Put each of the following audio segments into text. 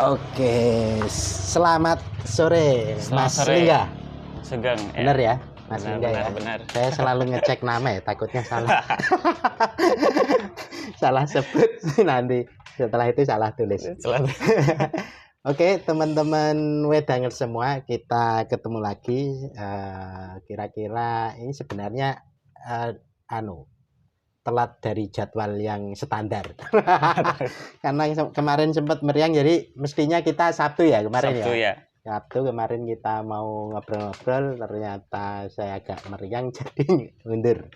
Oke, selamat sore Mas Lingga. Sugeng. Benar ya, Mas Benar, Lingga benar, ya. benar. Saya selalu ngecek nama ya, takutnya salah. Salah sebut nanti. Setelah itu salah tulis. Oke, teman-teman wedanger semua, kita ketemu lagi. Kira-kira ini sebenarnya telat dari jadwal yang standar. Karena kemarin sempat meriang, jadi mestinya kita Sabtu ya kemarin. Sabtu ya. Sabtu kemarin kita mau ngobrol-ngobrol, ternyata saya agak meriang jadi mundur.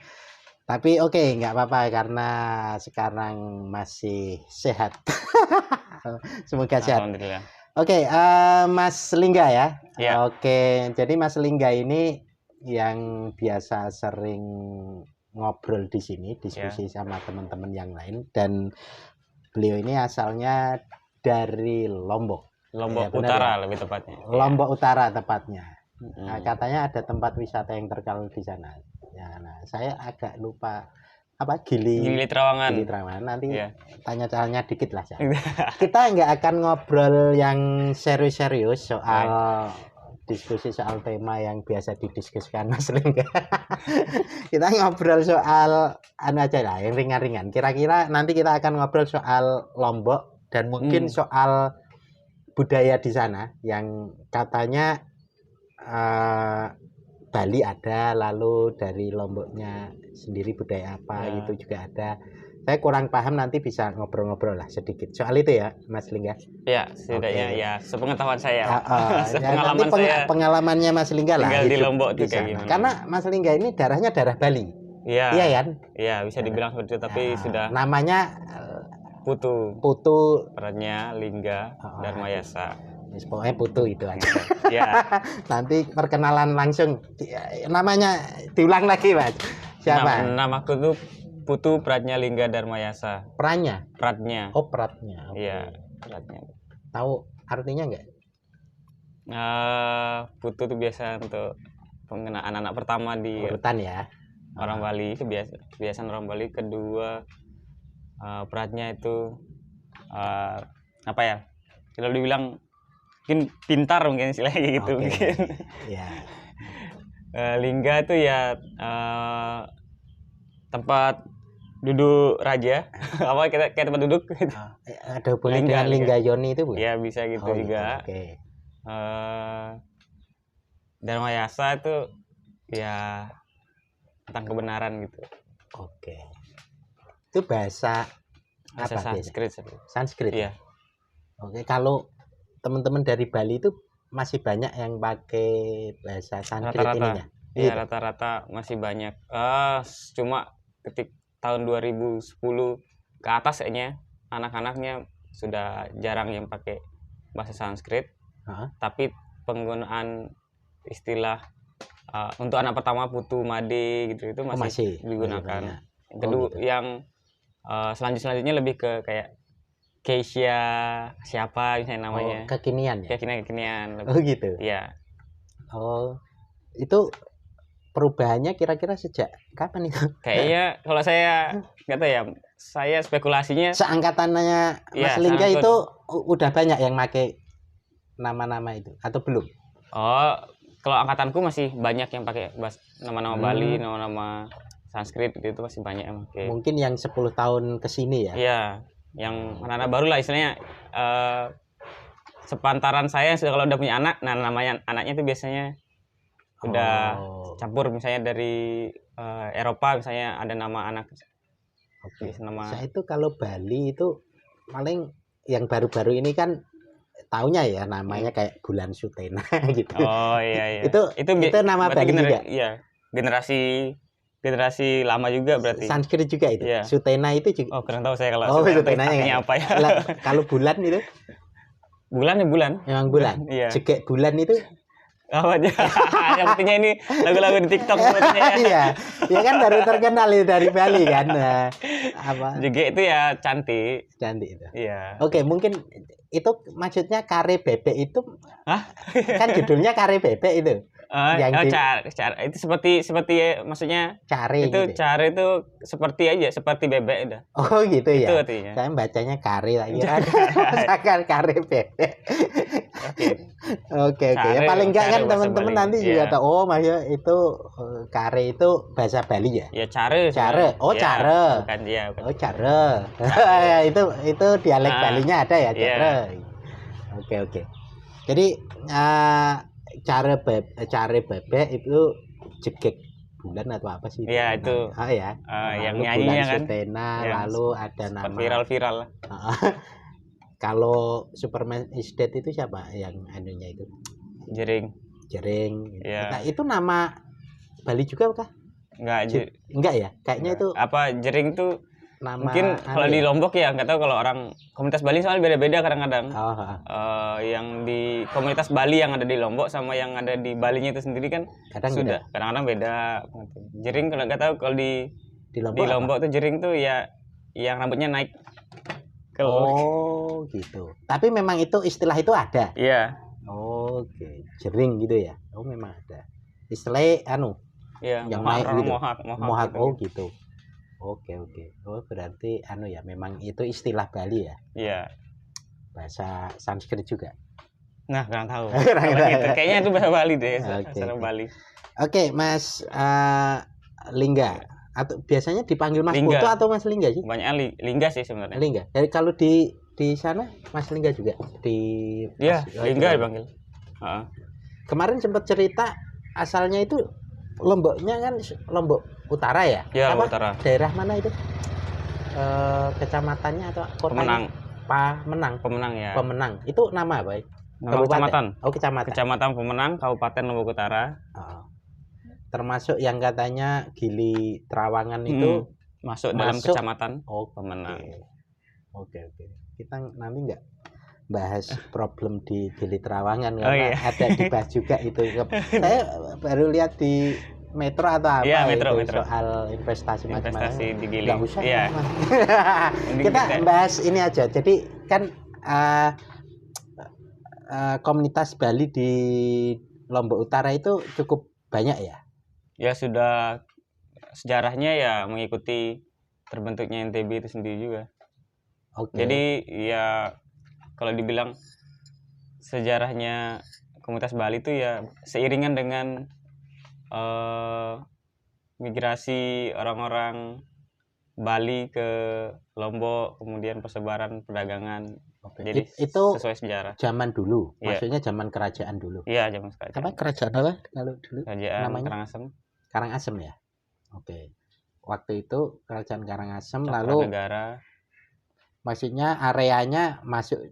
Tapi oke, nggak apa-apa karena sekarang masih sehat. Semoga sehat. Alhamdulillah. Oke, Mas Lingga ya. Ya. Oke, jadi Mas Lingga ini yang biasa sering ngobrol di sini, diskusi sama teman-teman yang lain, dan beliau ini asalnya dari Lombok. Lombok Ya, Utara ya? Lebih tepatnya. Lombok Utara tepatnya. Nah, katanya ada tempat wisata yang terkenal di sana. Ya, nah, saya agak lupa apa Gili Trawangan. Nanti tanya-tanya dikit lah saya. Kita nggak akan ngobrol yang serius-serius soal diskusi soal tema yang biasa didiskusikan Mas Lingga. Kita ngobrol soal aja lah, yang ringan-ringan. Kira-kira nanti kita akan ngobrol soal Lombok dan mungkin soal budaya di sana yang katanya Bali ada, lalu dari Lomboknya sendiri budaya apa gitu juga ada. Saya kurang paham, nanti bisa ngobrol-ngobrol lah sedikit soal itu ya Mas Lingga. Ya, setidaknya ya sepengetahuan saya. Pengalaman saya, pengalamannya Mas Lingga lah tinggal di Lombok itu kayak gimana. Karena Mas Lingga ini darahnya darah Bali. Iya. Iya kan? Iya, bisa dibilang seperti itu, tapi sudah namanya Putu. Perannya Lingga Darmayasa. Pokoknya Putu itu aja. Ya. Nanti perkenalan langsung. Namanya diulang lagi, Mas. Siapa? Namaku tuh Putu Pratnya Lingga Darmayasa. Pratnya? Oh, Pratnya. Iya, Pratnya. Tahu artinya enggak? Putu itu biasa untuk pengenaan anak pertama di urutan ya. Orang Bali itu kebiasaan orang Bali. Kedua, Pratnya itu apa ya? Kalau dibilang mungkin pintar mungkin istilahnya gitu. Mungkin. Ya. Lingga itu ya tempat duduk raja. Apa kayak tempat duduk gitu. Ada hubungan dengan Lingga Yoni itu bukan? Ya bisa gitu juga. Oke. Darmayasa itu ya tentang kebenaran gitu. Oke. Itu bahasa apa? Sanskrit. Iya. Oke, kalau teman-teman dari Bali itu masih banyak yang pakai bahasa Sanskrit ininya. Iya, rata-rata masih banyak. Cuma tahun 2010 ke atas kayaknya anak-anaknya sudah jarang yang pakai bahasa Sanskrit. Tapi penggunaan istilah untuk anak pertama Putu Made gitu itu masih digunakan. Kedua yang selanjutnya lebih ke kayak Keisha siapa misalnya namanya. Kekinian ya? Kekinian. Oh gitu? Iya. Oh, itu perubahannya kira-kira sejak kapan itu? Kayaknya kalau saya nggak tahu ya, saya spekulasinya seangkatannya Mas Lingga itu udah banyak yang pakai nama-nama itu atau belum? Oh, kalau angkatanku masih banyak yang pakai nama-nama Bali, nama-nama Sanskrit itu masih banyak yang pakai. Mungkin yang 10 tahun ke sini ya? Iya, yang anak-anak baru lah istilahnya. Sepantaran saya sudah kalau udah punya anak, nah namanya anaknya itu biasanya udah campur, misalnya dari Eropa misalnya ada nama anak. Oke. Saya itu kalau Bali itu paling yang baru-baru ini kan taunya ya namanya kayak Bulan Sutena gitu. Oh iya. Itu nama Bali juga. Iya, generasi lama juga berarti. Sanskrit juga itu. Iya. Sutena itu juga. Oh, kurang tahu saya kalau Sutenanya apa ya. Kalau bulan itu? Bulan. Memang bulan. Iya. Jegek bulan itu apa aja? Yang pentingnya ini lagu-lagu di TikTok sepertinya. Iya. Ya kan baru terkenal itu dari Bali kan. Apa? Jegek itu ya cantik. Cantik itu. Iya. Oke, mungkin itu maksudnya kare bebek itu. Kan judulnya kare bebek itu. Care itu seperti maksudnya care itu gitu. Care itu seperti aja, seperti bebek udah. Oh gitu ya. Itu artinya. Saya bacanya kare lagi. Masakan kare bebek. Oke. Ya paling enggak kan teman-teman nanti juga tahu. Oh, maksudnya itu kare itu bahasa Bali ya? Ya care. Oh, care. Bukan dia. Oh, care. itu dialek Balinya ada ya, care. Oke. Jadi care bebek itu jegek bulan atau apa sih? Iya itu. Ya. Yang nyanyinya kan. Sutena, lalu ada nama viral lah. Kalau Superman is Dead itu siapa yang anunya itu? Jering. Ya. Nah, itu nama Bali juga kah? Enggak ya? Kayaknya itu apa Jering itu nama mungkin kalau di Lombok ya, nggak tahu kalau orang komunitas Bali soalnya beda-beda kadang-kadang. Yang di komunitas Bali yang ada di Lombok sama yang ada di Balinya itu sendiri kan kadang-kadang beda. Jering kalau nggak tahu kalau di Lombok tuh jering tuh ya yang rambutnya naik. Oh gitu. Tapi memang itu istilah itu ada. Iya. Oke. Jering gitu ya. Oh memang ada. Istilah Iya. Yang naik gitu. Mohak. Oh gitu. Oke. Oh berarti ya memang itu istilah Bali ya. Iya. Bahasa Sanskrit juga. Nah, kurang tahu. Gitu. Kayaknya itu bahasa Bali deh, bahasa Bali. Oke, Mas Lingga. Atau biasanya dipanggil Mas Putu atau Mas Lingga sih? Banyak Lingga sih sebenarnya. Lingga. Jadi kalau di sana Mas Lingga juga Iya, Lingga dipanggil. Kemarin sempat cerita asalnya itu Lomboknya kan Lombok Utara ya? Iya, Lombok Utara. Daerah mana itu? Kecamatannya atau kotanya? Pemenang ya. Pemenang. Itu nama apa? Kecamatan. Oh, kecamatan. Kecamatan Pemenang, Kabupaten Lombok Utara. Termasuk yang katanya Gili Trawangan itu masuk dalam kecamatan Pemenang. Oke. Kita nanti enggak bahas problem di Gili Trawangan karena ada dibahas juga itu. Saya baru lihat di Metro atau apa Metro. soal investasi di Gili. Enggak usah. Iya. Kita bahas ini aja. Jadi kan komunitas Bali di Lombok Utara itu cukup banyak ya? Ya sudah sejarahnya ya mengikuti terbentuknya NTB itu sendiri juga. Jadi ya kalau dibilang sejarahnya komunitas Bali itu ya seiringan dengan migrasi orang-orang Bali ke Lombok, kemudian persebaran perdagangan. Jadi itu sesuai sejarah. Zaman dulu, maksudnya zaman kerajaan dulu. Iya, zaman kerajaan. Apa kerajaan apa kalau dulu? Kerajaan namanya? Karangasem ya. Oke. Waktu itu kerajaan Karangasem Cakra lalu negara. Maksudnya areanya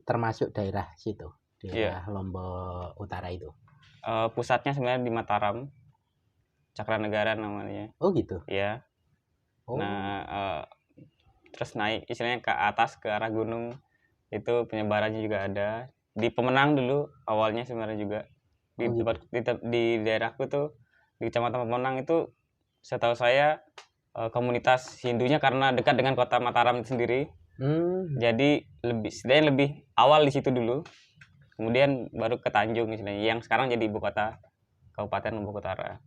termasuk daerah situ, daerah Lombok Utara itu. Pusatnya sebenarnya di Mataram. Cakra Negara namanya. Oh gitu. Iya. Nah, terus naik istilahnya ke atas ke arah gunung. Itu penyebarannya juga ada di Pemenang dulu awalnya sebenarnya juga di daerahku tuh di Kecamatan Pemenang itu setahu saya komunitas Hindunya karena dekat dengan kota Mataram itu sendiri. Jadi lebih awal di situ dulu, kemudian baru ke Tanjung istilahnya yang sekarang jadi ibu kota Kabupaten Lombok Utara.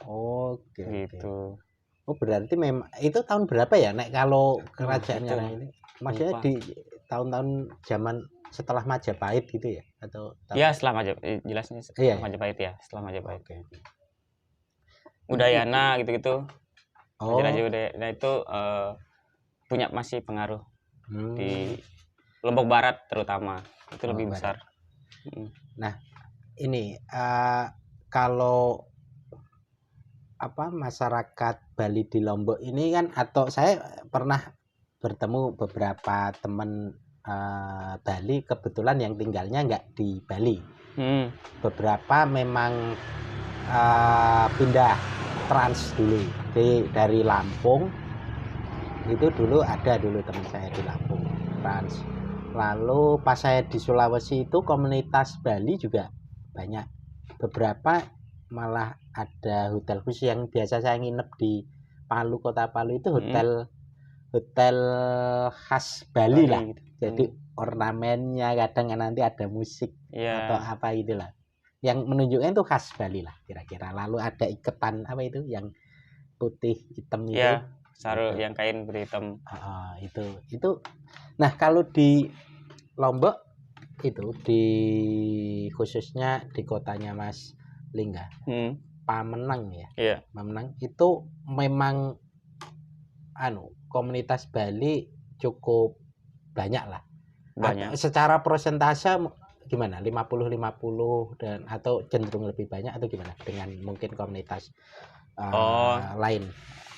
Oke. Gitu. Oh berarti memang itu tahun berapa ya nek kalau kerajaan ini? Maksudnya di tahun-tahun zaman setelah Majapahit gitu ya atau ya setelah Majapahit jelasnya setelah Majapahit ya setelah Majapahit. Udayana gitu-gitu. Raja Udayana itu punya masih pengaruh di Lombok Barat terutama itu lebih besar. Nah ini kalau masyarakat Bali di Lombok ini kan atau saya pernah bertemu beberapa teman Bali kebetulan yang tinggalnya nggak di Bali. Beberapa memang pindah trans dulu dari Lampung itu dulu teman saya di Lampung trans. Lalu pas saya di Sulawesi itu komunitas Bali juga banyak. Beberapa malah ada hotel khusus yang biasa saya nginep di Palu, kota Palu itu hotel khas Bali lah. Jadi ornamennya kadang nanti ada musik atau apa itulah. yang menunjukkan itu khas Bali lah kira-kira. Lalu ada iketan apa itu yang putih hitam itu. Ya, sarung yang kain berhitam. Itu. Nah, kalau di Lombok itu khususnya di kotanya Mas Lingga, Pamenang ya. Iya. Pamenang itu memang komunitas Bali cukup banyak lah. Banyak. Secara persentase gimana? 50-50 dan atau cenderung lebih banyak atau gimana dengan mungkin komunitas lain?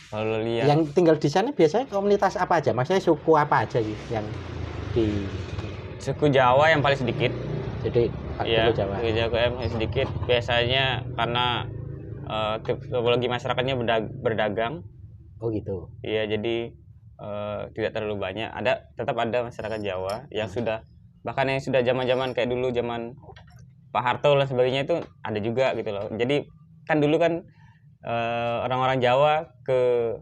Kalau lihat yang tinggal di sana biasanya komunitas apa aja? Maksudnya suku apa aja sih yang di suku Jawa yang paling sedikit. Jadi suku Jawa yang paling sedikit. Biasanya karena tipologi masyarakatnya berdagang. Oh gitu. Iya, jadi tidak terlalu banyak. Tetap ada masyarakat Jawa yang sudah, bahkan yang sudah zaman-zaman kayak dulu zaman Pak Harto dan sebagainya itu ada juga gitu loh. Jadi kan dulu kan orang-orang Jawa ke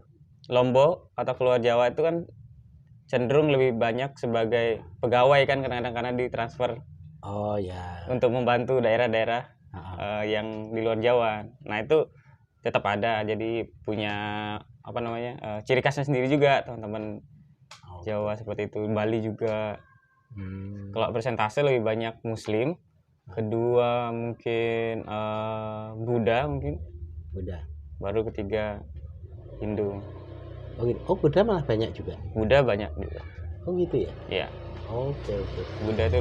Lombok atau keluar Jawa itu kan cenderung lebih banyak sebagai pegawai kan kadang-kadang karena ditransfer untuk membantu daerah-daerah yang di luar Jawa. Nah itu tetap ada, jadi punya ciri khasnya sendiri juga teman-teman Jawa seperti itu. Bali juga kalau persentase lebih banyak Muslim, kedua mungkin Buddha, baru ketiga Hindu. Oh Buddha malah banyak juga. Buddha banyak juga. Oh gitu ya. Iya. Oke. Buddha itu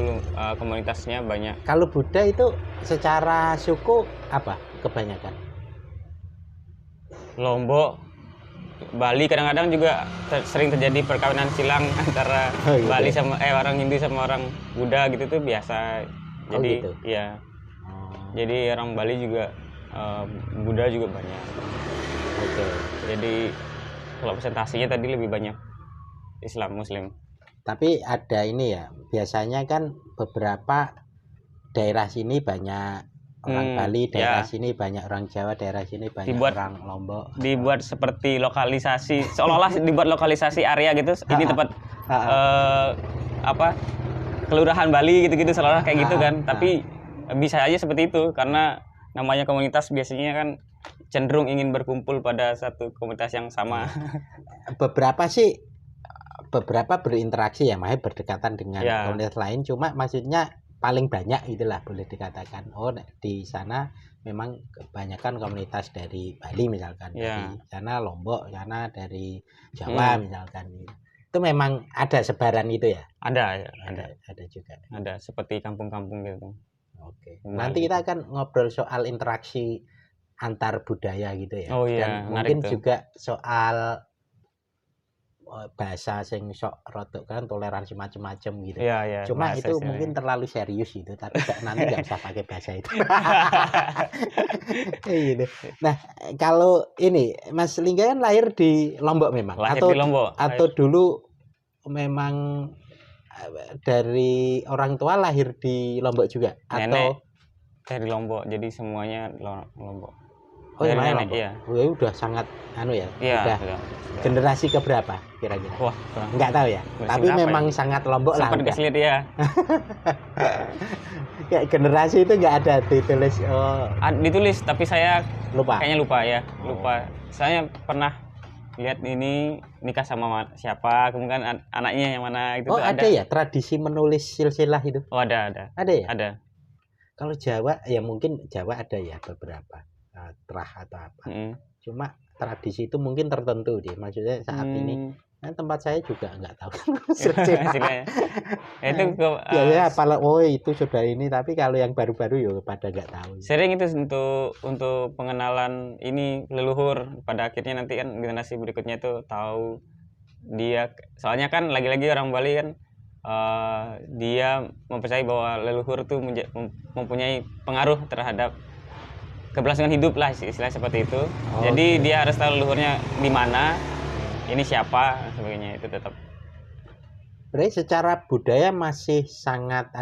komunitasnya banyak. Kalau Buddha itu secara suku apa kebanyakan? Lombok, Bali kadang-kadang juga sering terjadi perkawinan silang antara Bali sama orang Hindu sama orang Buddha gitu tuh biasa. Jadi gitu? Ya. Jadi orang Bali juga Buddha juga banyak. Oke. Jadi kalau presentasinya tadi lebih banyak Islam Muslim. Tapi ada ini ya, biasanya kan beberapa daerah sini banyak orang Bali, daerah sini banyak orang Jawa, daerah sini banyak orang Lombok. Dibuat seperti lokalisasi, seolah-olah dibuat lokalisasi area gitu. Ini tempat kelurahan Bali gitu-gitu, seolah-olah kayak gitu kan. Tapi bisa aja seperti itu karena namanya komunitas biasanya kan cenderung ingin berkumpul pada satu komunitas yang sama. Beberapa berinteraksi ya, makanya berdekatan dengan komunitas lain, cuma maksudnya paling banyak itulah boleh dikatakan. Di sana memang kebanyakan komunitas dari Bali misalkan, dari sana Lombok, sana dari Jawa misalkan. Itu memang ada sebaran itu ya? Ada juga. Ada seperti kampung-kampung gitu. Oke. Nanti kita akan ngobrol soal interaksi antar budaya gitu ya. Dan mungkin juga soal bahasa sing sok rotok kan toleransi macam-macam gitu. Cuma itu mungkin terlalu serius itu, tapi nanti nggak usah pakai bahasa itu. Gitu. Nah, kalau ini Mas Lingga kan lahir di Lombok memang, atau dulu memang dari orang tua lahir di Lombok juga, atau dari Lombok, jadi semuanya Lombok. Nenek, iya. Udah sangat ya. Udah. Generasi keberapa kira-kira? Wah, nggak tahu ya. Tapi memang sangat Lombok lah. Sempat keselit ya. Kayak generasi itu nggak ada ditulis. Ditulis, tapi saya lupa. Kayaknya lupa ya. Lupa. Saya pernah lihat ini nikah sama siapa, kemudian anaknya yang mana itu. Ada ya tradisi menulis silsilah itu? Ada. Ada ya? Ada. Kalau Jawa ya mungkin Jawa ada ya beberapa. Terah atau apa. Cuma tradisi itu mungkin tertentu deh. Maksudnya saat ini tempat saya juga nggak tahu. Itu itu sudah ini, tapi kalau yang baru-baru ya pada nggak tahu. Sering itu untuk pengenalan ini leluhur, pada akhirnya nanti kan generasi berikutnya itu tahu dia. Soalnya kan lagi-lagi orang Bali kan dia mempercayai bahwa leluhur itu mempunyai pengaruh terhadap keberlangsungan hidup lah, istilah seperti itu. Jadi dia harus tahu leluhurnya di mana, ini siapa, sebagainya itu tetap. Berarti secara budaya masih sangat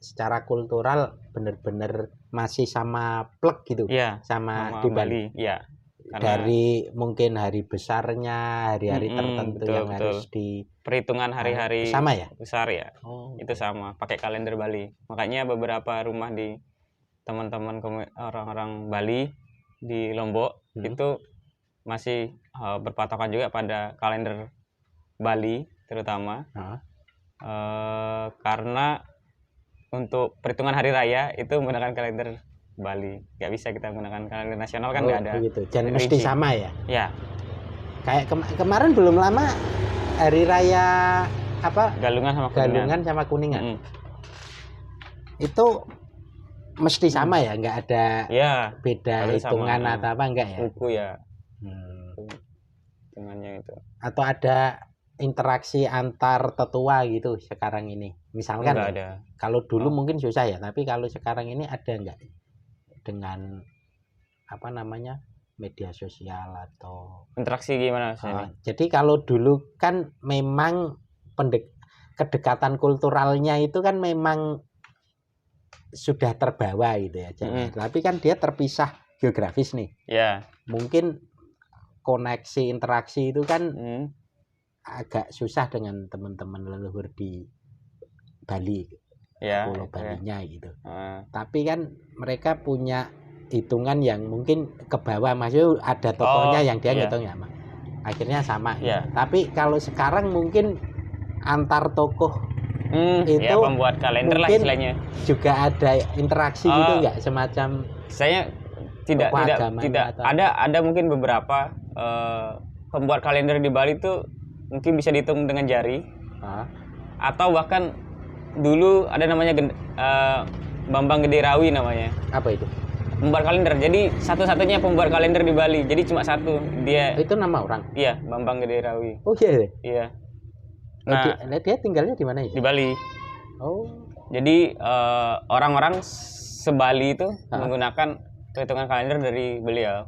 secara kultural benar-benar masih sama plek gitu. Sama di Bali. Iya. Dari mungkin hari besarnya, hari-hari tertentu betul. Harus di perhitungan hari-hari sama ya? Besar ya. Itu sama, pakai kalender Bali. Makanya beberapa rumah di teman-teman orang-orang Bali di Lombok itu masih berpatokan juga pada kalender Bali terutama. Karena untuk perhitungan hari raya itu menggunakan kalender Bali, nggak bisa kita menggunakan kalender nasional kan nggak ada. Gitu. Dan mesti sama ya. Ya. Kayak kemarin belum lama hari raya apa? Galungan sama Kuningan. Itu mesti sama ya, nggak ada beda hitungan atau apa enggak ya? Buku ya. Hitungannya itu. Atau ada interaksi antar tetua gitu sekarang ini, misalkan nggak ada. Kalau dulu mungkin susah ya, tapi kalau sekarang ini ada nggak dengan apa namanya media sosial atau interaksi gimana? Jadi kalau dulu kan memang kedekatan kulturalnya itu kan memang sudah terbawa gitu ya, tapi kan dia terpisah geografis nih. Mungkin koneksi interaksi itu kan agak susah dengan teman-teman leluhur di Bali, Pulau Balinya gitu. Tapi kan mereka punya hitungan yang mungkin ke bawah, maksudnya ada tokohnya yang dia ngitung ya, akhirnya sama. Tapi kalau sekarang mungkin antar tokoh itu pembuat kalender lah istilahnya. Juga ada interaksi gitu nggak, semacam saya tidak ada mungkin beberapa pembuat kalender di Bali itu mungkin bisa dihitung dengan jari, atau bahkan dulu ada namanya Bambang Gede Rawi namanya. Apa itu? Pembuat kalender. Jadi satu-satunya pembuat kalender di Bali. Jadi cuma satu dia. Itu nama orang? Iya, Bambang Gede Rawi. Oh iya. Iya. Nah, dia tinggalnya di mana ya? Di Bali. Oh. Jadi orang-orang se-Bali itu menggunakan perhitungan kalender dari beliau.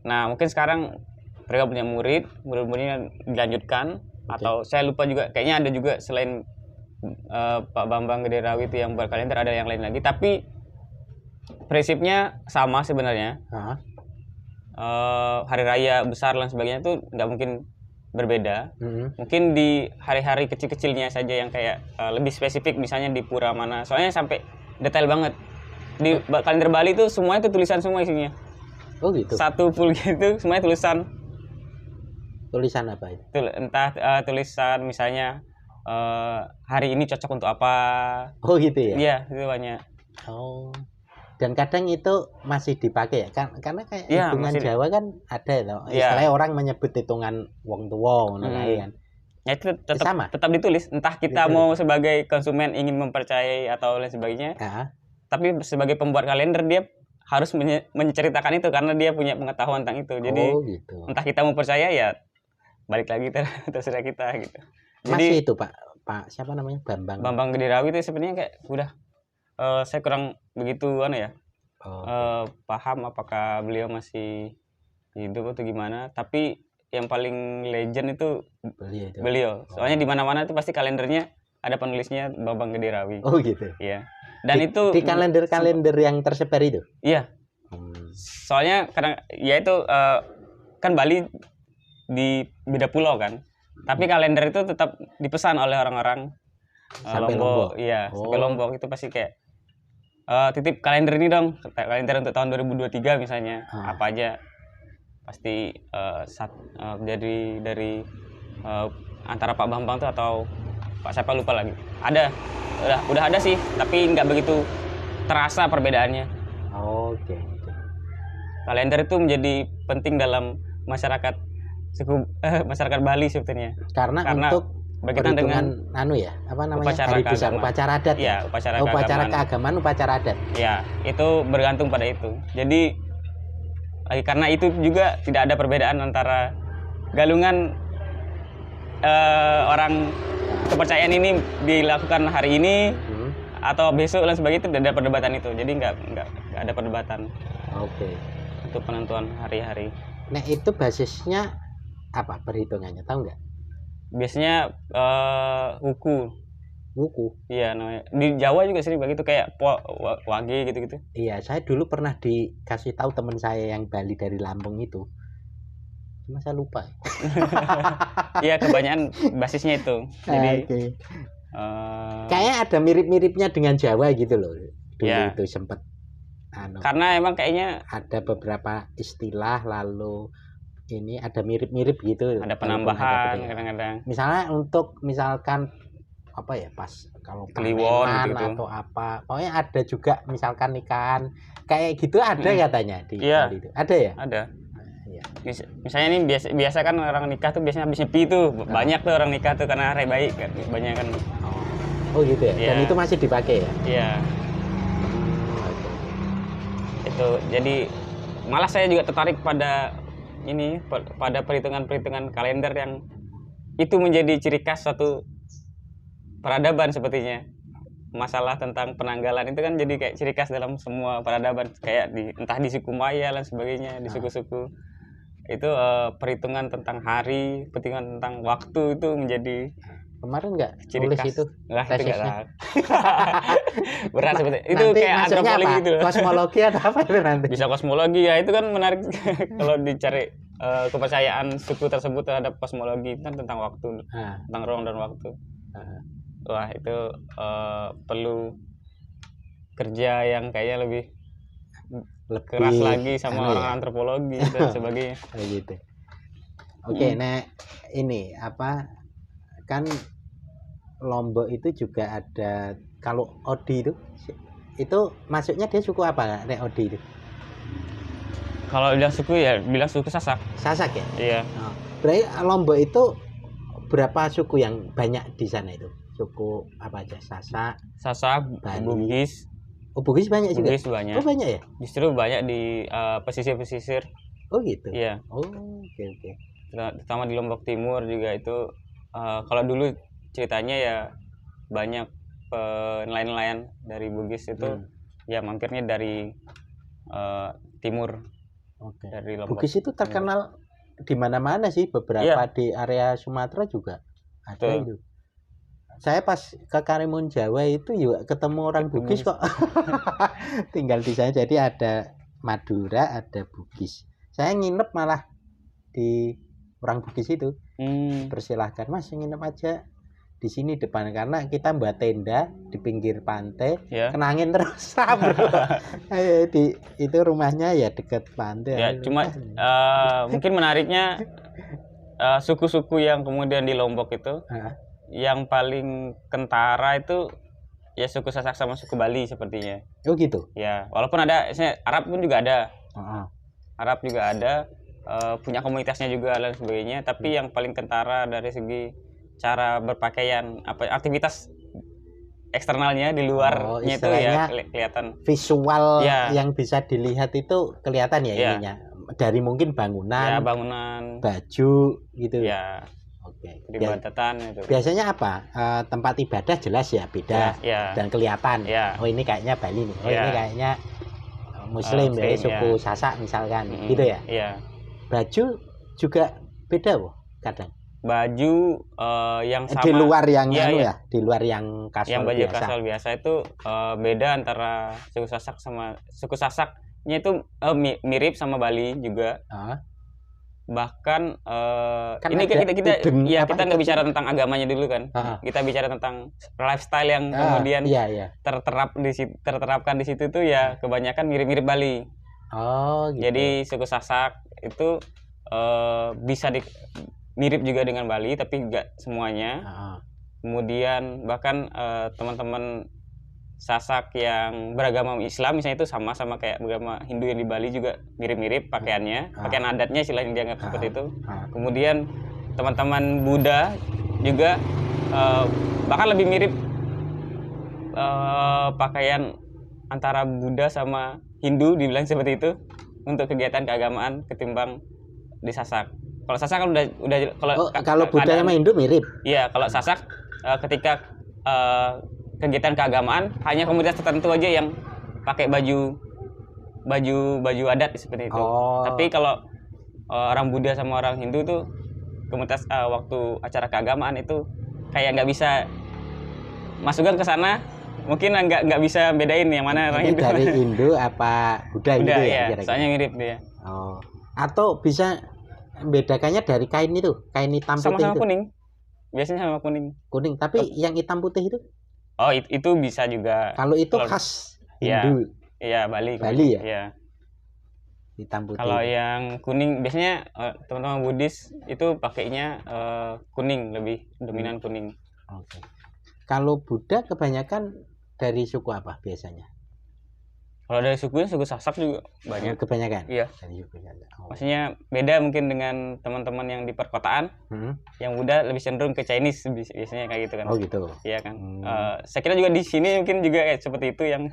Nah, mungkin sekarang mereka punya murid-muridnya dilanjutkan, atau saya lupa juga, kayaknya ada juga selain Pak Bambang Gede Rawi itu yang buat kalender, ada yang lain lagi, tapi prinsipnya sama sebenarnya. Hari raya besar dan sebagainya itu nggak mungkin berbeda. Mungkin di hari-hari kecil-kecilnya saja yang kayak lebih spesifik, misalnya di pura mana, soalnya sampai detail banget di kalender Bali itu semuanya itu tulisan semua isinya. Oh gitu. Satu full gitu semuanya tulisan. Tulisan apa itu? Entah tulisan misalnya hari ini cocok untuk apa. Oh gitu ya? Iya, itu banyak. Oh. Dan kadang itu masih dipakai ya, karena kayak hitungan Jawa kan ada loh. Istilahnya orang menyebut hitungan wong tuwa ngono kan. Ya itu tetap ditulis. Entah kita mau sebagai konsumen ingin mempercayai atau lain sebagainya. Tapi sebagai pembuat kalender dia harus menceritakan itu karena dia punya pengetahuan tentang itu. Jadi gitu. Entah kita mau percaya ya balik lagi terserah kita gitu. Jadi itu Pak siapa namanya? Bambang Gede Rawi itu sebenarnya kayak udah saya kurang begitu paham apakah beliau masih hidup atau gimana, tapi yang paling legend itu beliau. Soalnya di mana-mana itu pasti kalendernya ada penulisnya Bambang Gede Rawi. Oh gitu. Iya. Dan itu di kalender yang tersebar itu. Iya. Soalnya kadang ya itu kan Bali di beda pulau kan. Tapi kalender itu tetap dipesan oleh orang-orang Lombok. Iya, sampai Lombok itu pasti kayak titip kalender ini dong, kalender untuk tahun 2023 misalnya. Apa aja pasti jadi dari antara Pak Bambang tuh atau Pak siapa lupa lagi. Ada. Udah ada sih, tapi nggak begitu terasa perbedaannya. Oke. Kalender itu menjadi penting dalam masyarakat masyarakat Bali sebetulnya. Karena untuk berkaitan dengan hari besar, upacara adat. Ya, upacara keagamaan, upacara adat. Ya, itu bergantung pada itu. Jadi karena itu juga tidak ada perbedaan antara galungan orang kepercayaan ini dilakukan hari ini atau besok dan sebagainya, itu tidak ada perdebatan itu. Jadi nggak ada perdebatan. Oke. Untuk penentuan hari-hari. Nah itu basisnya apa perhitungannya, tahu nggak? Biasanya wuku. Iya namanya. Di Jawa juga sering begitu kayak wage gitu-gitu. Iya, saya dulu pernah dikasih tahu teman saya yang Bali dari Lampung itu. Cuma saya lupa. Iya kebanyakan basisnya itu. Jadi kayaknya ada mirip-miripnya dengan Jawa gitu loh. Dulu itu sempat karena emang kayaknya ada beberapa istilah lalu ini ada mirip-mirip gitu. Ada penambahan kadang-kadang. Misalkan apa ya pas kalau kliwon gitu atau apa. Pokoknya ada juga misalkan nikahan kayak gitu ada katanya di Bali itu. Ada ya? Ada. Ya. Misalnya nih biasa kan orang nikah tuh biasanya habis nyepi tuh. Banyak tuh orang nikah tuh karena hari baik kan. Banyak kan. Oh gitu ya. Dan itu masih dipakai ya? Iya. Itu jadi malah saya juga tertarik pada ini pada perhitungan kalender yang itu menjadi ciri khas suatu peradaban sepertinya. Masalah tentang penanggalan itu kan jadi kayak ciri khas dalam semua peradaban, kayak entah di suku Maya dan sebagainya, di suku-suku itu perhitungan tentang hari, perhitungan tentang waktu itu menjadi kemarin nggak ciri khas itu nggak berat seperti itu. Nanti kayak antropologi gitu, kosmologi atau apa itu nanti bisa kosmologi ya, itu kan menarik. Kalau dicari kepercayaan suku tersebut terhadap kosmologi kan tentang waktu, tentang ruang dan waktu. Wah itu perlu kerja yang kayaknya lebih keras lagi sama orang antropologi dan sebagainya. Gitu. Oke, nah ini apa kan Lombok itu juga ada, kalau Odi itu masuknya dia suku apa nek Odi itu? Kalau bilang suku ya bilang suku Sasak. Sasak ya? Iya. Oh. Berarti Lombok itu berapa suku yang banyak di sana itu? Suku apa aja? Sasak, Bali, Bugis. Oh, Bugis banyak juga. Bugis banyak. Oh, banyak ya? Justru banyak di pesisir-pesisir. Oh, gitu. Iya. Oh, oke. Terutama di Lombok Timur juga itu kalau dulu ceritanya ya banyak nelayan-nelayan dari Bugis itu ya mampirnya dari timur. Oke. Dari Lombok. Bugis itu terkenal di mana-mana sih, beberapa di area Sumatera juga ada itu. Saya pas ke Karimun Jawa itu juga ketemu orang Bugis kok. Tinggal di sana, jadi ada Madura, ada Bugis. Saya nginep malah di orang Bugis itu. Persilahkan Mas nginep aja di sini depan, karena kita buat tenda di pinggir pantai, kenangin terus. Itu rumahnya ya dekat pantai. Ya, cuma mungkin menariknya suku-suku yang kemudian di Lombok itu yang paling kentara itu ya suku Sasak sama suku Bali sepertinya. Oh gitu. Ya, walaupun ada Arab pun juga ada. Arab juga ada, punya komunitasnya juga dan sebagainya, tapi yang paling kentara dari segi cara berpakaian, aktivitas eksternalnya di luarnya itu ya kelihatan. Visual yang bisa dilihat itu kelihatan ya ininya. Dari mungkin bangunan, baju gitu. Ya. Oke. Peribadatan itu. Biasanya apa? Tempat ibadah jelas ya beda dan kelihatan. Oh ini kayaknya Bali nih. Oh ini kayaknya Muslim ya, suku Sasak misalkan, gitu ya. Iya. Baju juga beda kadang. Baju yang sama di luar yang di luar yang kasual yang baju kasual biasa itu beda antara suku Sasak sama suku Sasaknya itu mirip sama Bali juga. Bahkan kan ini kita nggak bicara tentang agamanya dulu kan. Kita bicara tentang lifestyle yang kemudian terterapkan di situ tuh ya kebanyakan mirip-mirip Bali. Oh gitu. Jadi suku Sasak itu bisa mirip juga dengan Bali tapi nggak semuanya. Kemudian bahkan teman-teman Sasak yang beragama Islam misalnya itu sama kayak beragama Hindu yang di Bali juga mirip-mirip pakaiannya, pakaian adatnya istilahnya dianggap seperti itu. Kemudian teman-teman Buddha juga bahkan lebih mirip pakaian antara Buddha sama Hindu dibilang seperti itu untuk kegiatan keagamaan ketimbang di Sasak. Kalau Sasak kan udah kalau Buddha sama Hindu mirip. Iya, kalau Sasak ketika kegiatan keagamaan hanya komunitas tertentu aja yang pakai baju adat seperti itu. Tapi kalau orang Buddha sama orang Hindu tuh komunitas waktu acara keagamaan itu kayak nggak bisa masukkan ke sana, mungkin nggak bisa bedain yang mana orang Hindu. Dari Hindu apa Buddha gitu ya? Soalnya mirip dia. Atau bisa bedakannya dari kain itu, kain hitam putih sama itu. Kuning. Biasanya sama kuning. Tapi yang hitam putih itu? Oh itu bisa juga. Kalau itu khas Hindu. Iya, Bali. Bali ya? Iya. Hitam putih. Kalau yang kuning biasanya teman-teman Buddhis itu pakainya kuning, lebih dominan kuning. Oke. Kalau Buddha kebanyakan dari suku apa biasanya? Kalau dari suku Sasak juga banyak. Kebanyakan? Iya. Dari suku Sasak. Maksudnya beda mungkin dengan teman-teman yang di perkotaan. Yang Buddha lebih cenderung ke Chinese biasanya kayak gitu kan. Oh gitu. Iya kan. Saya kira juga di sini mungkin juga seperti itu yang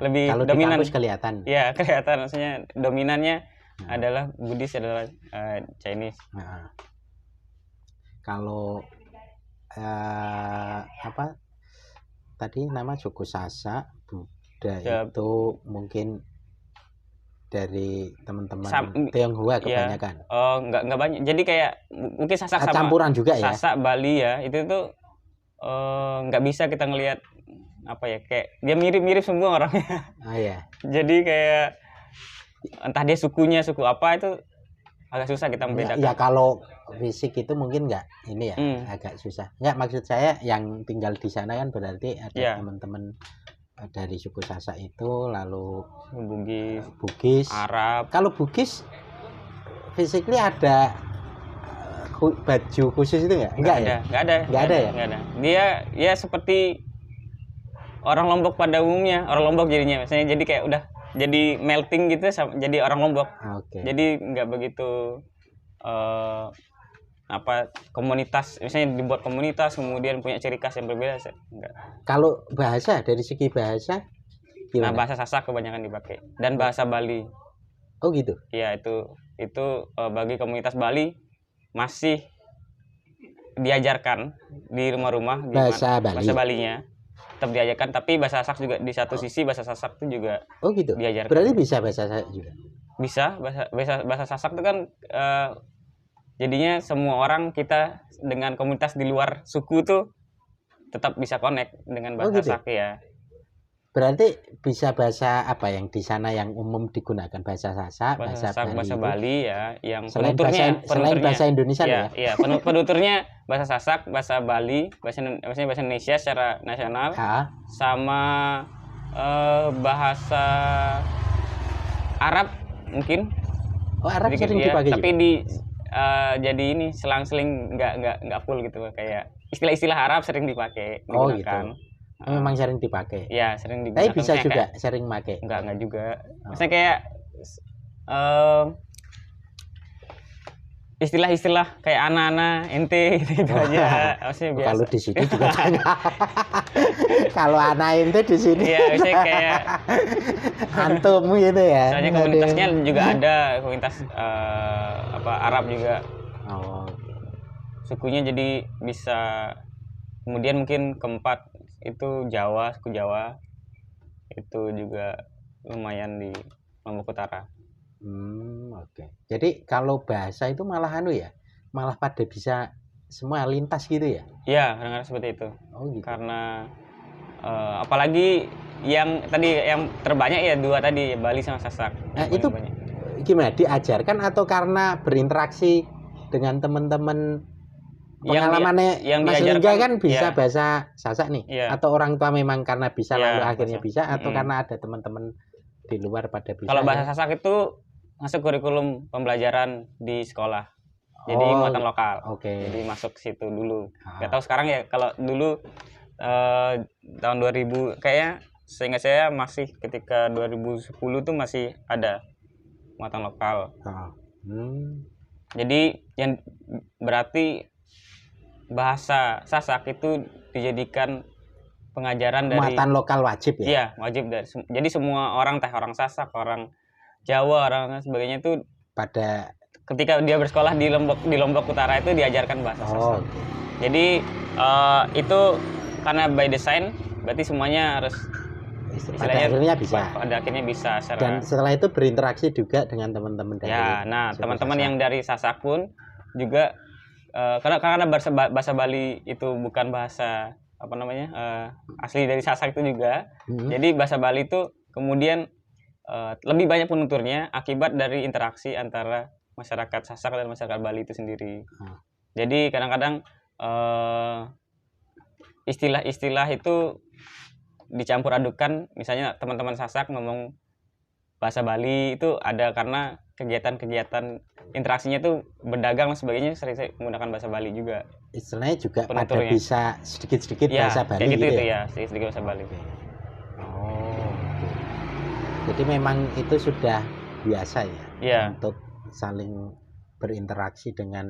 lebih kalau dominan. Kalau di kampus kelihatan. Iya, kelihatan. Maksudnya dominannya adalah Buddhis, adalah Chinese. Kalau apa tadi nama suku Sasak, Buddha itu mungkin dari teman-teman Tionghoa kebanyakan. Oh, enggak banyak. Jadi kayak mungkin Sasak sama campuran juga ya. Sasak Bali ya. Itu tuh nggak bisa kita ngelihat apa ya, kayak dia mirip-mirip semua orangnya. Iya. Jadi kayak entah dia sukunya suku apa, itu agak susah kita membedakan. Ya kalau fisik itu mungkin nggak ini ya, agak susah. Nggak, maksud saya yang tinggal di sana kan berarti ada teman-teman dari suku Sasak itu, lalu Bugis, Arab. Kalau Bugis physically ada baju khusus itu nggak ada ya? Nggak ada. Dia seperti orang Lombok pada umumnya, orang Lombok jadinya. Misalnya jadi kayak udah jadi melting gitu, jadi orang Lombok. Jadi nggak begitu komunitas, misalnya dibuat komunitas kemudian punya ciri khas yang berbeda, enggak. Kalau bahasa, dari segi bahasa gimana? Nah, bahasa Sasak kebanyakan dipakai dan bahasa Bali. Oh gitu. Iya, itu bagi komunitas Bali masih diajarkan di rumah-rumah bahasa Balinya tetap diajarkan, tapi bahasa Sasak juga di satu sisi, bahasa Sasak itu juga gitu. Diajarkan. Berarti bisa bahasa Sasak juga. Bisa, bahasa Sasak itu kan jadinya semua orang kita dengan komunitas di luar suku tuh tetap bisa connect dengan bahasa Sasak ya. Berarti bisa bahasa apa yang di sana yang umum digunakan, bahasa Sasak, bahasa Bali ya, yang selain bahasa Indonesia ya. Iya, penuturnya bahasa Sasak, bahasa Bali, bahasa Indonesia secara nasional, sama bahasa Arab mungkin. Oh, Arab sering dipakai. Tapi jadi ini selang-seling nggak full gitu, kayak istilah-istilah Arab sering dipakai, digunakan. Gitu. Memang sering dipakai. Ya, sering digunakan. Tapi bisa juga kayak, sering pakai. Enggak juga. Maksudnya kayak istilah-istilah kayak anak-anak, ente gitu aja. Maksudnya biasa. Kalau di sini juga kalau anak ente di sini. Iya, maksudnya kayak antum gitu ya. Soalnya komunitasnya juga ada, komunitas Arab juga. Sukunya jadi bisa. Kemudian mungkin keempat itu Jawa, suku Jawa. Itu juga lumayan di Lombok Utara. Oke. Jadi kalau bahasa itu malah malah pada bisa semua lintas gitu ya? Iya, kadang-kadang seperti itu. Oh gitu. Karena apalagi yang tadi yang terbanyak ya dua tadi, Bali sama Sasak. Nah, itu banyak. Gimana, diajarkan atau karena berinteraksi dengan teman-teman? Pengalamannya yang Mas Lingga kan bisa bahasa Sasak nih, atau orang tua memang karena bisa lalu akhirnya bisa, atau karena ada teman-teman di luar pada bisa? Kalau bahasa Sasak itu masuk kurikulum pembelajaran di sekolah, jadi muatan lokal. Jadi masuk situ dulu. Gak tahu sekarang ya. Kalau dulu tahun 2000 kayaknya, seingat saya masih ketika 2010 tuh masih ada muatan lokal. Jadi yang berarti bahasa Sasak itu dijadikan pengajaran dari muatan lokal wajib ya? Iya, wajib. Jadi semua orang, orang Sasak, orang Jawa, orang sebagainya itu pada ketika dia bersekolah di Lombok Utara itu diajarkan bahasa Sasak. Jadi itu karena by design, berarti semuanya harus pada akhirnya bisa. Dan setelah itu berinteraksi juga dengan teman-teman dari teman-teman yang dari Sasak pun juga. Karena bahasa Bali itu bukan bahasa asli dari Sasak itu juga. Jadi bahasa Bali itu kemudian lebih banyak penuturnya akibat dari interaksi antara masyarakat Sasak dan masyarakat Bali itu sendiri. Jadi kadang-kadang istilah-istilah itu dicampur adukan, misalnya teman-teman Sasak ngomong bahasa Bali itu ada karena kegiatan-kegiatan interaksinya tuh berdagang dan sebagainya sering saya menggunakan bahasa Bali juga. Istilahnya juga pada Penuturnya. bisa sedikit-sedikit Ya, bahasa Bali kayak gitu gitu itu ya. ya, sedikit bahasa Bali. Oke. Oh, oke. Jadi memang itu sudah biasa ya, Iya. untuk saling berinteraksi dengan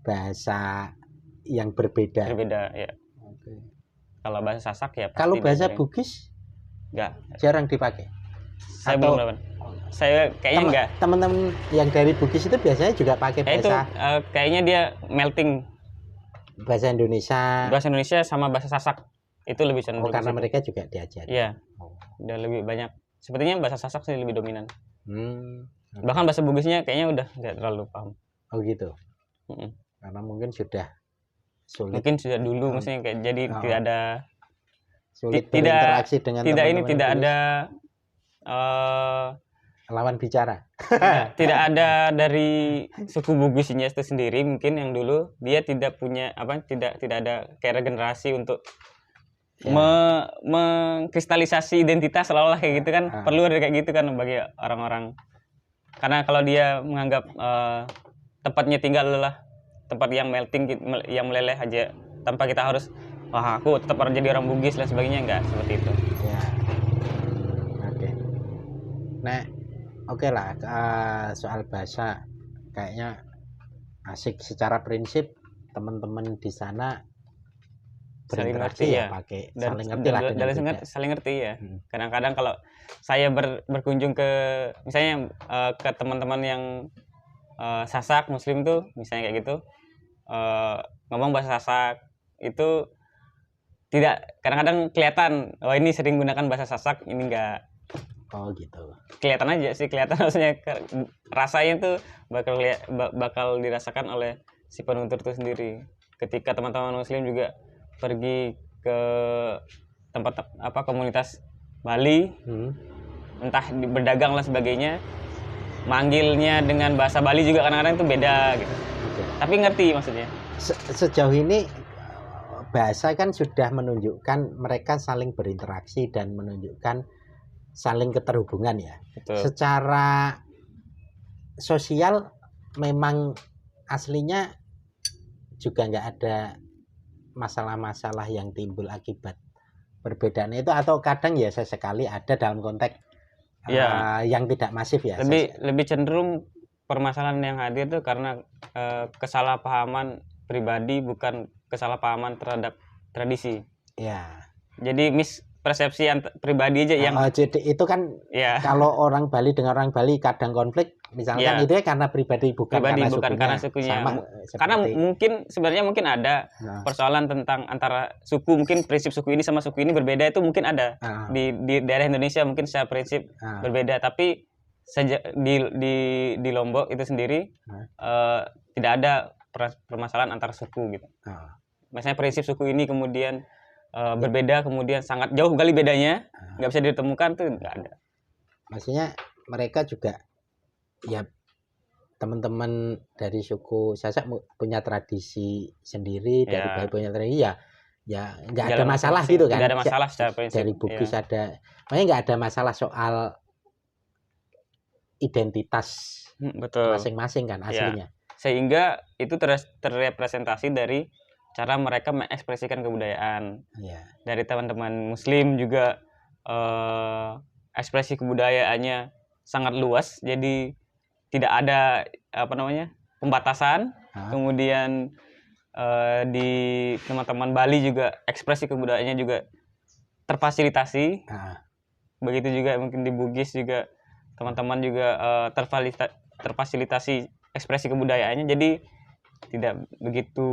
bahasa yang berbeda. Berbeda ya. Oke. Kalau bahasa Sasak ya pasti Kalau bahasa Bali. Bugis Enggak. jarang dipakai. Saya Atau belum dapat. Saya kayaknya enggak. Teman-teman yang dari Bugis itu biasanya juga pakai Itu bahasa kayaknya dia melting bahasa Indonesia. bahasa Indonesia sama bahasa Sasak. Itu lebih cenderung. Oh, karena ke situ. mereka juga diajari. Iya. Oh. Udah lebih banyak. Sepertinya bahasa Sasak sih lebih dominan. Okay. Bahkan bahasa Bugisnya kayaknya udah nggak terlalu paham. Oh gitu. Karena mungkin sudah sulit. Mungkin sudah dulu maksudnya kayak jadi tidak ada sulit berinteraksi dengan tidak ini teman-teman tidak Bugis. ada lawan bicara. tidak ada dari suku Bugisnya itu sendiri mungkin yang dulu dia tidak punya tidak ada kayak regenerasi untuk mengkristalisasi identitas seolah-olah kayak gitu kan. Perlu ada kayak gitu kan bagi orang-orang, karena kalau dia menganggap tempatnya tinggal adalah tempat yang melting, yang meleleh aja tanpa kita harus aku tetap harus jadi orang Bugis dan sebagainya, enggak seperti itu ya. Oke. Nah, oke lah, soal bahasa kayaknya asik. Secara prinsip teman-teman di sana saling berinteraksi ngerti ya, pakai saling ngerti lah dengan saling ngerti ya. Kadang-kadang kalau saya berkunjung ke misalnya ke teman-teman yang Sasak Muslim tuh misalnya kayak gitu, ngomong bahasa Sasak itu tidak, kadang-kadang kelihatan ini sering gunakan bahasa Sasak, ini enggak. Oh gitu. Kelihatan aja sih, kelihatan maksudnya rasanya tuh bakal dirasakan oleh si penutur itu sendiri. Ketika teman-teman Muslim juga pergi ke tempat komunitas Bali, entah berdagang lah sebagainya, manggilnya dengan bahasa Bali juga kadang-kadang itu beda gitu. Okay. Tapi ngerti maksudnya. Sejauh ini bahasa kan sudah menunjukkan mereka saling berinteraksi dan menunjukkan saling keterhubungan ya. Betul. Secara sosial memang aslinya juga nggak ada masalah-masalah yang timbul akibat perbedaan itu, atau kadang ya sesekali ada dalam konteks yang tidak masif ya. Lebih cenderung permasalahan yang hadir itu karena kesalahpahaman pribadi, bukan kesalahpahaman terhadap tradisi. Ya. Jadi persepsi pribadi aja yang jadi itu kan kalau orang Bali dengan orang Bali kadang konflik misalkan itu ya karena pribadi bukan karena sukunya. Karena mungkin sebenarnya ada persoalan tentang antara suku, mungkin prinsip suku ini sama suku ini berbeda, itu mungkin ada di daerah Indonesia mungkin secara prinsip berbeda, tapi di Lombok itu sendiri tidak ada permasalahan antar suku gitu. Misalnya prinsip suku ini kemudian berbeda, kemudian sangat jauh kali bedanya, nggak bisa ditemukan, tuh nggak ada. Maksudnya mereka juga ya, teman-teman dari suku Sasak punya tradisi sendiri, dari Bali punya tradisi ya nggak ada masalah gitu kan. Nggak ada masalah secara prinsip. Dari Bugis ada, makanya nggak ada masalah soal identitas masing-masing kan aslinya. Sehingga itu terrepresentasi dari cara mereka mengekspresikan kebudayaan. Dari teman-teman Muslim juga ekspresi kebudayaannya sangat luas, jadi tidak ada pembatasan. Kemudian di teman-teman Bali juga ekspresi kebudayaannya juga terfasilitasi. Begitu juga mungkin di Bugis juga teman-teman juga terfasilitasi ekspresi kebudayaannya, jadi tidak begitu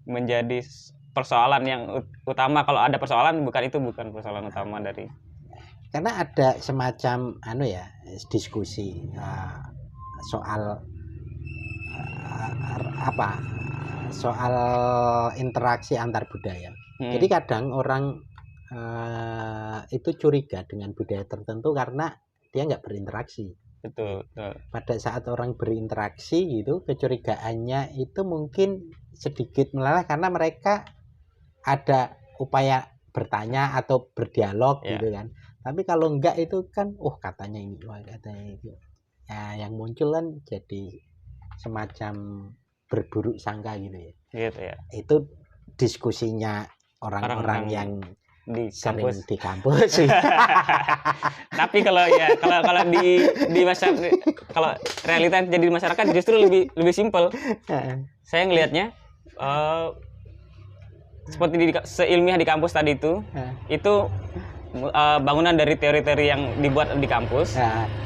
menjadi persoalan yang utama. Kalau ada persoalan, bukan persoalan utama dari. Karena ada semacam diskusi soal soal interaksi antar budaya. Jadi kadang orang itu curiga dengan budaya tertentu karena dia nggak berinteraksi. Betul. Pada saat orang berinteraksi gitu, kecurigaannya itu mungkin sedikit meleleh karena mereka ada upaya bertanya atau berdialog gitu kan. Tapi kalau enggak itu kan katanya ini, katanya itu. Ya yang muncul kan jadi semacam berburuk sangka gitu ya. Gitu ya. Itu diskusinya orang-orang yang di sering di kampus. Tapi kalau di masyarakat, kalau realita jadi di masyarakat justru lebih simpel. Saya ngelihatnya seperti seilmiah di kampus tadi itu bangunan dari teori-teori yang dibuat di kampus,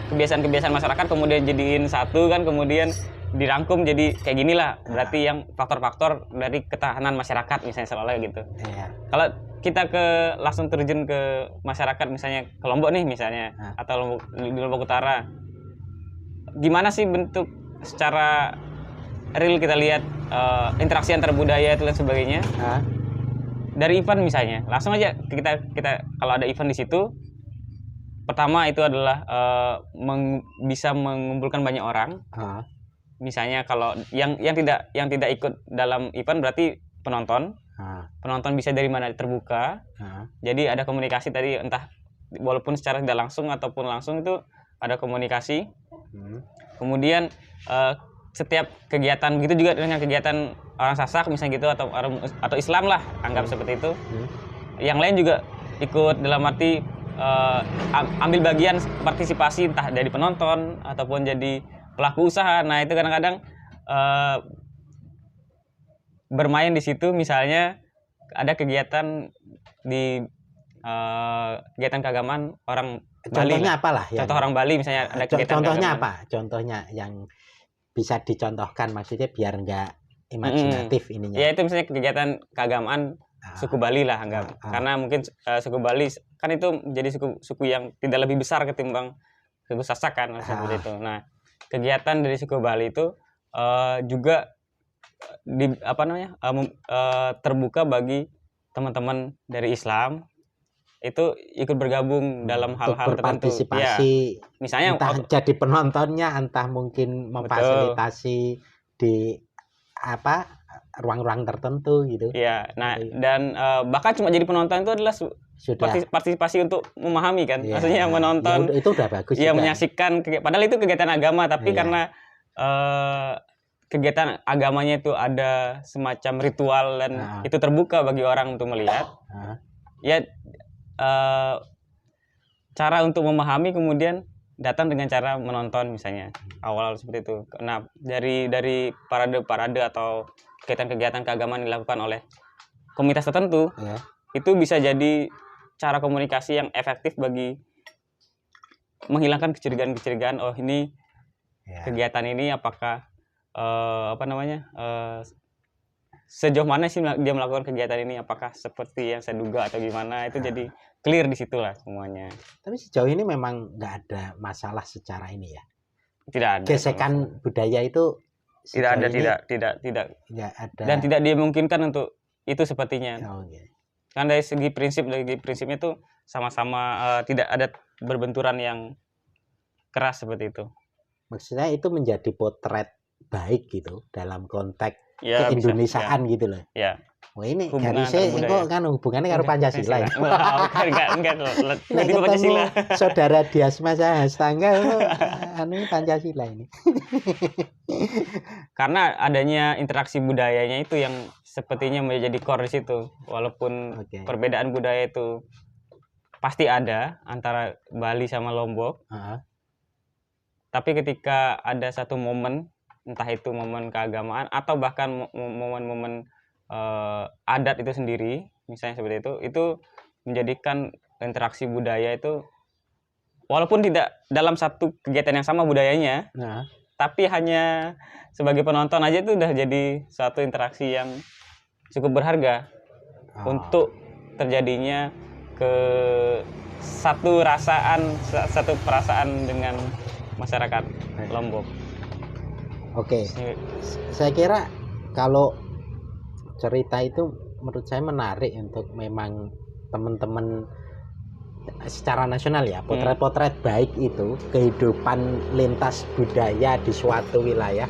kebiasaan-kebiasaan masyarakat kemudian jadiin satu kan, kemudian dirangkum jadi kayak gini lah. Berarti yang faktor-faktor dari ketahanan masyarakat misalnya selalu gitu. Kalau kita langsung terjun ke masyarakat, misalnya ke Lombok nih misalnya, atau di Lombok Utara, gimana sih bentuk secara real kita lihat interaksi antar budaya itu dan sebagainya. Dari event misalnya, langsung aja kita kalau ada event di situ, pertama itu adalah bisa mengumpulkan banyak orang. Misalnya kalau yang tidak ikut dalam event berarti penonton. Penonton bisa dari mana, terbuka. Jadi ada komunikasi tadi, entah walaupun secara tidak langsung ataupun langsung itu ada komunikasi. Kemudian setiap kegiatan begitu juga dengan kegiatan orang Sasak misalnya gitu, atau Islam lah, anggap seperti itu. Yang lain juga ikut dalam arti ambil bagian partisipasi, entah dari penonton ataupun jadi pelaku usaha. Nah itu kadang-kadang bermain di situ, misalnya ada kegiatan di kegiatan keagamaan orang Bali. Contohnya apalah? Contoh orang Bali misalnya ada kegiatan contohnya keagamaan. apa? Contohnya yang bisa dicontohkan, maksudnya biar nggak imajinatif ininya. Ya itu misalnya kegiatan keagamaan suku Bali lah anggap. Karena mungkin suku Bali kan itu menjadi suku yang tidak lebih besar ketimbang suku Sasak kan seperti itu. Nah, kegiatan dari suku Bali itu juga terbuka bagi teman-teman dari Islam itu ikut bergabung dalam hal-hal tertentu. Berpartisipasi, misalnya entah jadi penontonnya, entah mungkin memfasilitasi di ruang-ruang tertentu gitu. Iya. Nah, dan bahkan cuma jadi penonton itu adalah partisipasi untuk memahami kan. Maksudnya menonton itu udah bagus. Iya, menyaksikan padahal itu kegiatan agama, tapi karena kegiatan agamanya itu ada semacam ritual dan itu terbuka bagi orang untuk melihat. Ya cara untuk memahami kemudian datang dengan cara menonton misalnya awal seperti itu. Nah dari parade atau kegiatan-kegiatan keagamaan dilakukan oleh komunitas tertentu, itu bisa jadi cara komunikasi yang efektif bagi menghilangkan kecurigaan-kecurigaan. Oh ini kegiatan ini apakah sejauh mana sih dia melakukan kegiatan ini, apakah seperti yang saya duga atau gimana, itu jadi clear di situ lah semuanya. Tapi sejauh ini memang nggak ada masalah secara ini ya. Tidak ada. Gesekan budaya itu tidak ada, tidak ada. Dan tidak dimungkinkan untuk itu sepertinya. Kan dari segi prinsipnya itu sama-sama tidak ada berbenturan yang keras seperti itu. Maksudnya itu menjadi potret baik gitu dalam konteks keindonesiaan gitu loh. Ya. Wah ini garisnya kok kan hubungannya karo Pancasila. Enggak. Nanti Pancasila. Saudara Diasma Sahastangga Pancasila ini. Karena adanya interaksi budayanya itu yang sepertinya menjadi core di situ. Walaupun perbedaan budaya itu pasti ada antara Bali sama Lombok. Tapi ketika ada satu momen, entah itu momen keagamaan atau bahkan momen-momen adat itu sendiri, misalnya seperti itu menjadikan interaksi budaya itu walaupun tidak dalam satu kegiatan yang sama budayanya, tapi hanya sebagai penonton aja itu udah jadi suatu interaksi yang cukup berharga untuk terjadinya satu perasaan dengan masyarakat Lombok. Oke. Saya kira kalau cerita itu menurut saya menarik untuk memang teman-teman secara nasional ya, potret-potret baik itu kehidupan lintas budaya di suatu wilayah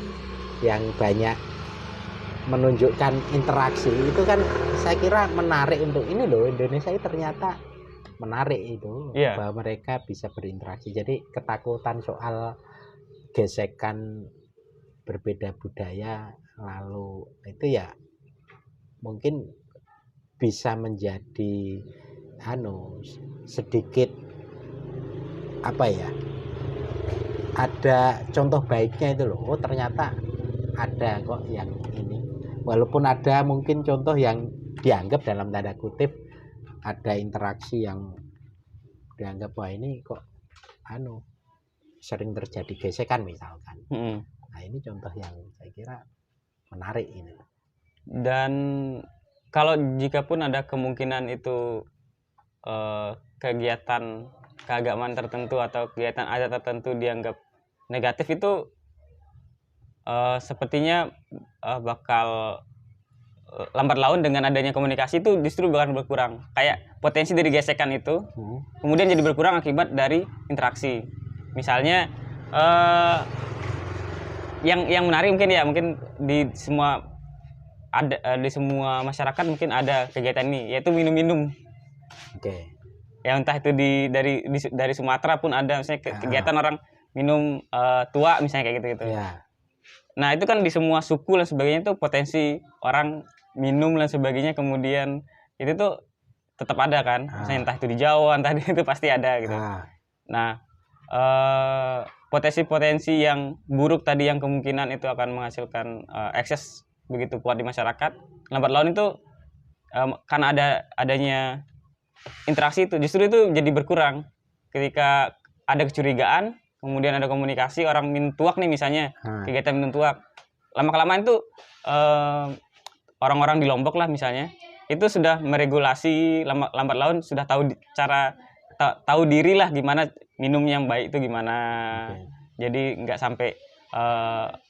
yang banyak menunjukkan interaksi itu kan saya kira menarik untuk ini loh, Indonesia itu ternyata menarik itu bahwa mereka bisa berinteraksi. Jadi ketakutan soal gesekan berbeda budaya lalu itu ya mungkin bisa menjadi sedikit apa ya, ada contoh baiknya itu loh. Oh ternyata ada kok yang ini, walaupun ada mungkin contoh yang dianggap dalam tanda kutip ada interaksi yang dianggap wah ini kok sering terjadi gesekan misalkan. Nah ini contoh yang saya kira menarik ini. Dan kalau jika pun ada kemungkinan itu kegiatan keagamaan tertentu atau kegiatan adat tertentu dianggap negatif, itu sepertinya bakal lambat laun dengan adanya komunikasi itu justru bakal berkurang. Kayak potensi dari gesekan itu kemudian jadi berkurang akibat dari interaksi. Misalnya yang menarik mungkin di semua di semua masyarakat mungkin ada kegiatan ini, yaitu minum-minum. Oke. Yang entah itu dari Sumatera pun ada, misalnya kegiatan orang minum tua misalnya kayak gitu-gitu. Ya. Nah itu kan di semua suku dan sebagainya itu potensi orang minum dan sebagainya, kemudian itu tuh tetap ada kan, misalnya entah itu di Jawa entah itu pasti ada gitu. Nah potensi-potensi yang buruk tadi yang kemungkinan itu akan menghasilkan ekses begitu kuat di masyarakat, lambat laun itu karena adanya interaksi itu justru itu jadi berkurang. Ketika ada kecurigaan, kemudian ada komunikasi, orang minum tuak nih misalnya, kegiatan minum tuak, lama-kelamaan itu orang-orang di Lombok lah misalnya, itu sudah meregulasi, lambat laun sudah tahu cara tahu diri lah gimana minum yang baik itu gimana. Jadi nggak sampai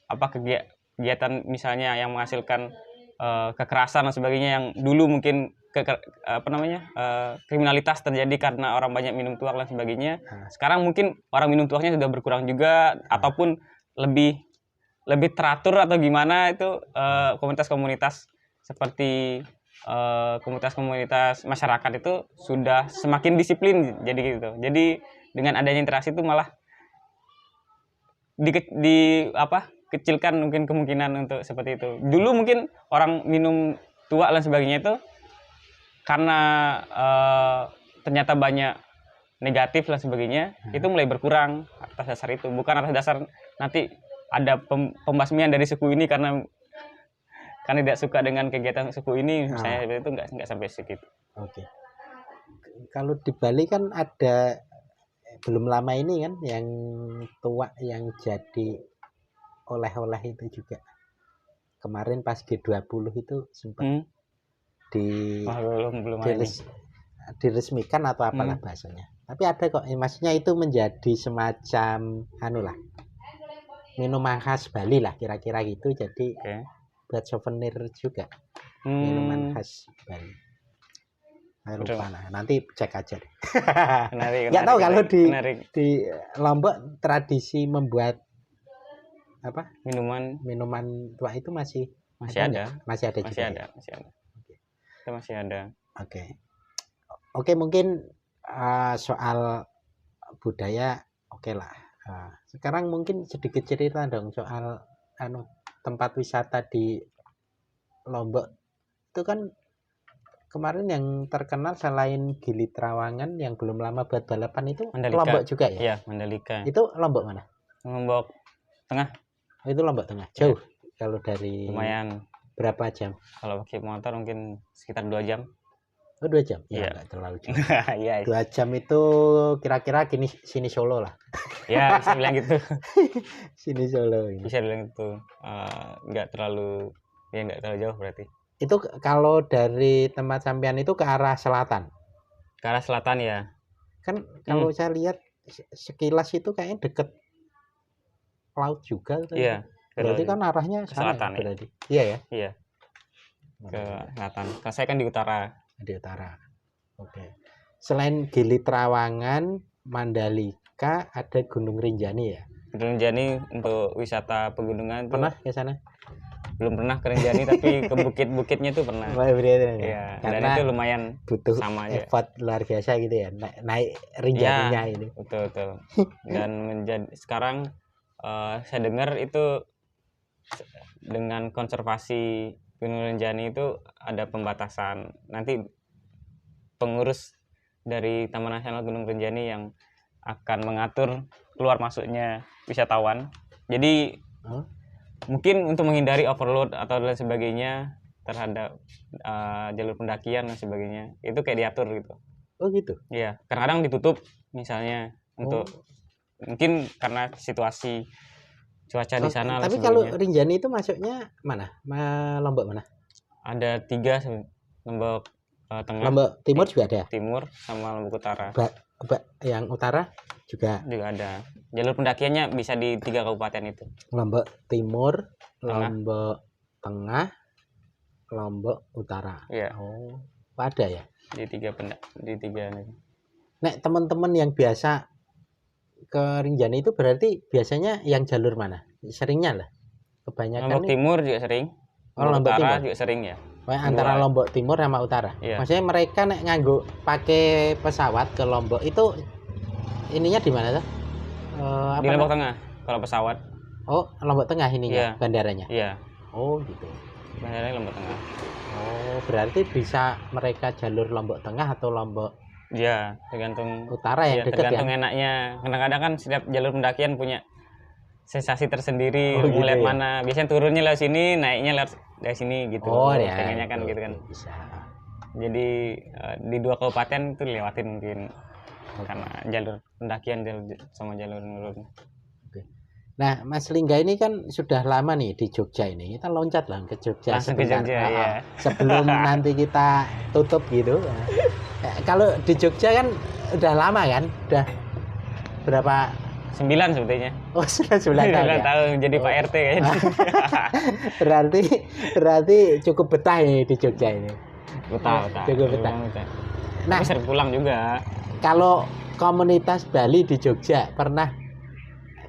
kegiatan misalnya yang menghasilkan kekerasan dan sebagainya yang dulu mungkin kriminalitas terjadi karena orang banyak minum tuak dan sebagainya. Sekarang mungkin orang minum tuaknya sudah berkurang juga, ataupun lebih teratur atau gimana itu komunitas-komunitas seperti komunitas-komunitas masyarakat itu sudah semakin disiplin jadi gitu. Jadi dengan adanya interaksi itu malah kecilkan mungkin kemungkinan untuk seperti itu. Dulu mungkin orang minum tua dan sebagainya itu karena ternyata banyak negatif dan sebagainya, itu mulai berkurang atas dasar itu, bukan atas dasar nanti ada pembasmian dari suku ini karena tidak suka dengan kegiatan suku ini misalnya, itu nggak sampai segitu. Oke. Kalau di Bali kan ada belum lama ini kan yang tua yang jadi oleh-oleh itu juga. Kemarin pas G20 itu sempat diresmikan atau apalah bahasanya. Tapi ada kok, maksudnya itu menjadi semacam minuman khas Bali lah kira-kira gitu. Jadi buat souvenir juga, minuman khas Bali. Lupa, nanti cek aja deh. Nggak tahu kalau di Lombok tradisi membuat minuman tua itu masih ada. Masih ada. Itu masih ada. Oke, mungkin soal budaya oke lah. Sekarang mungkin sedikit cerita dong soal tempat wisata di Lombok. Itu kan kemarin yang terkenal selain Gili Trawangan yang belum lama buat balapan itu Mandalika. Lombok juga ya? Iya, Mandalika. Itu Lombok mana? Lombok Tengah. Itu Lombok Tengah. Jauh kalau dari. Lumayan. Berapa jam? Kalau pakai motor mungkin sekitar 2 jam. Oh 2 jam? Ya nggak terlalu jauh. 2 jam itu kira-kira sini Solo lah. Ya bisa bilang gitu. Sini Solo ini. Bisa bilang gitu. Nggak terlalu jauh berarti. Itu kalau dari tempat sampean itu ke arah selatan? Ke arah selatan ya. Kan kalau saya lihat sekilas itu kayaknya deket laut juga. Iya. Berarti kan arahnya ke selatan ya? Berarti. Iya ya? Iya. Ke selatan. Karena saya kan di utara. Di utara. Oke. Selain Gili Trawangan, Mandalika, ada Gunung Rinjani ya? Gunung Rinjani untuk wisata pegunungan. Pernah ke sana? belum pernah ke Rinjani tapi ke bukit-bukitnya tuh pernah. Iya, dan itu lumayan butuh sama aja. Effort luar biasa gitu ya, naik Rinjaninya ya, ini. Betul. Dan sekarang saya dengar itu dengan konservasi Gunung Rinjani itu ada pembatasan. Nanti pengurus dari Taman Nasional Gunung Rinjani yang akan mengatur keluar masuknya wisatawan. Jadi mungkin untuk menghindari overload atau lain sebagainya terhadap jalur pendakian dan sebagainya, itu kayak diatur gitu. Oh gitu. Iya, kadang-kadang ditutup misalnya untuk mungkin karena situasi cuaca di sana. Tapi kalau Rinjani itu masuknya mana? Lombok mana? Ada 3, Lombok Tengah. Lombok Timur juga ada. Timur sama Lombok Utara. Yang utara juga ada. Jalur pendakiannya bisa di 3 kabupaten itu. Lombok Timur, Lombok Tengah, Lombok Utara. Iya. Oh, ada ya? Di 3 nih. Nek teman-teman yang biasa ke Rinjani itu berarti biasanya yang jalur mana? Seringnya lah. Kebanyakan Lombok Timur juga sering. Lombok Utara Timur juga sering ya. Antara Lombok Timur sama Utara. Iya. Maksudnya mereka nek nganggo pakai pesawat ke Lombok itu ininya di mana tuh? Di Lombok Tengah kalau pesawat. Oh, Lombok Tengah ininya, bandaranya. Iya. Oh, gitu. Bandaranya Lombok Tengah. Oh, berarti bisa mereka jalur Lombok Tengah atau Lombok? Iya, tergantung utara yang dekat ya. Tergantung enaknya. Kadang-kadang kan setiap jalur pendakian punya sensasi tersendiri. Mau lihat mana. Biasanya turunnya lewat sini, naiknya lewat dari sini gitu. Oh, ya. Pengennya kan gitu kan. Bisa. Jadi di 2 kabupaten itu lewatin mungkin. Karena jalur pendakian sama jalur nurun. Nah, Mas Lingga ini kan sudah lama nih di Jogja ini. Kita loncat lah ke Jogja langsung sebentar. Ke Jogja, ya. Sebelum nanti kita tutup gitu. Kalau di Jogja kan udah lama kan? Udah berapa? 9 sebetulnya. Oh, sudah 9 tahun. 9 tahun jadi Pak RT kayaknya. berarti cukup betah ini di Jogja ini. Betah. Cukup betah. Nah, sering pulang juga. Kalau komunitas Bali di Jogja pernah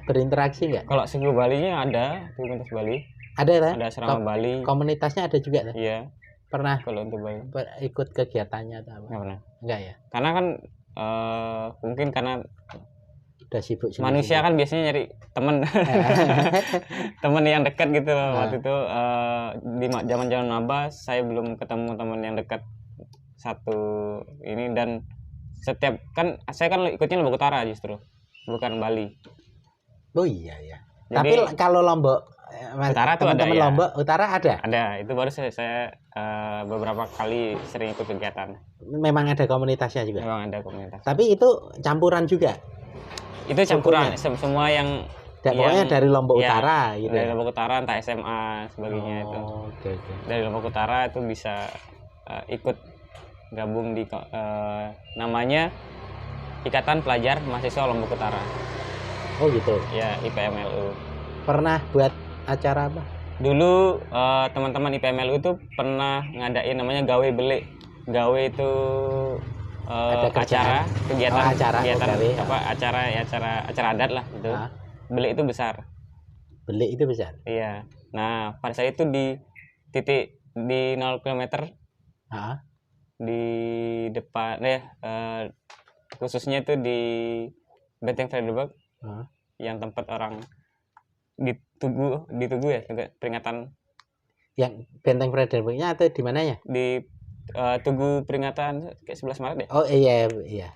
berinteraksi nggak? Kalau suku Balinya ada, komunitas Bali. Ada kan? Ada asrama Bali. Komunitasnya ada juga kan? Iya. Pernah. Kalau untuk Bali. Ikut kegiatannya atau apa? Nggak pernah. Enggak ya? Karena kan mungkin karena udah sibuk. Manusia kan biasanya nyari teman. Teman yang dekat gitu loh. Waktu itu di zaman-zaman maba saya belum ketemu teman yang dekat satu ini, dan setiap kan saya kan ikutnya Lombok Utara justru, bukan Bali. Oh iya ya. Jadi, tapi kalau Lombok Utara tuh ada ya. Lombok Utara ada. Ada. Itu baru saya beberapa kali sering ikut kegiatan. Memang ada komunitasnya juga. Memang ada komunitas. Tapi itu campuran juga. Itu campuran semua yang pokoknya dari Lombok Utara gitu. Dari Lombok Utara, entah SMA sebagainya itu. Okay. Dari Lombok Utara itu bisa ikut gabung di namanya Ikatan Pelajar Mahasiswa Lombok Utara. Oh gitu. Ya, IPMLU. Pernah buat acara apa? Dulu teman-teman IPMLU itu pernah ngadain namanya gawe belik. Gawe itu acara, kegiatan acara adat lah gitu. Belik itu besar. Belik itu besar. Iya. Nah, pada saat itu di titik di 0 km di depan khususnya itu di Benteng Frederik, yang tempat orang di Tugu ya, peringatan. Yang Benteng Frederiknya atau di mananya? Di Tugu peringatan kayak 11 Maret deh. Oh iya,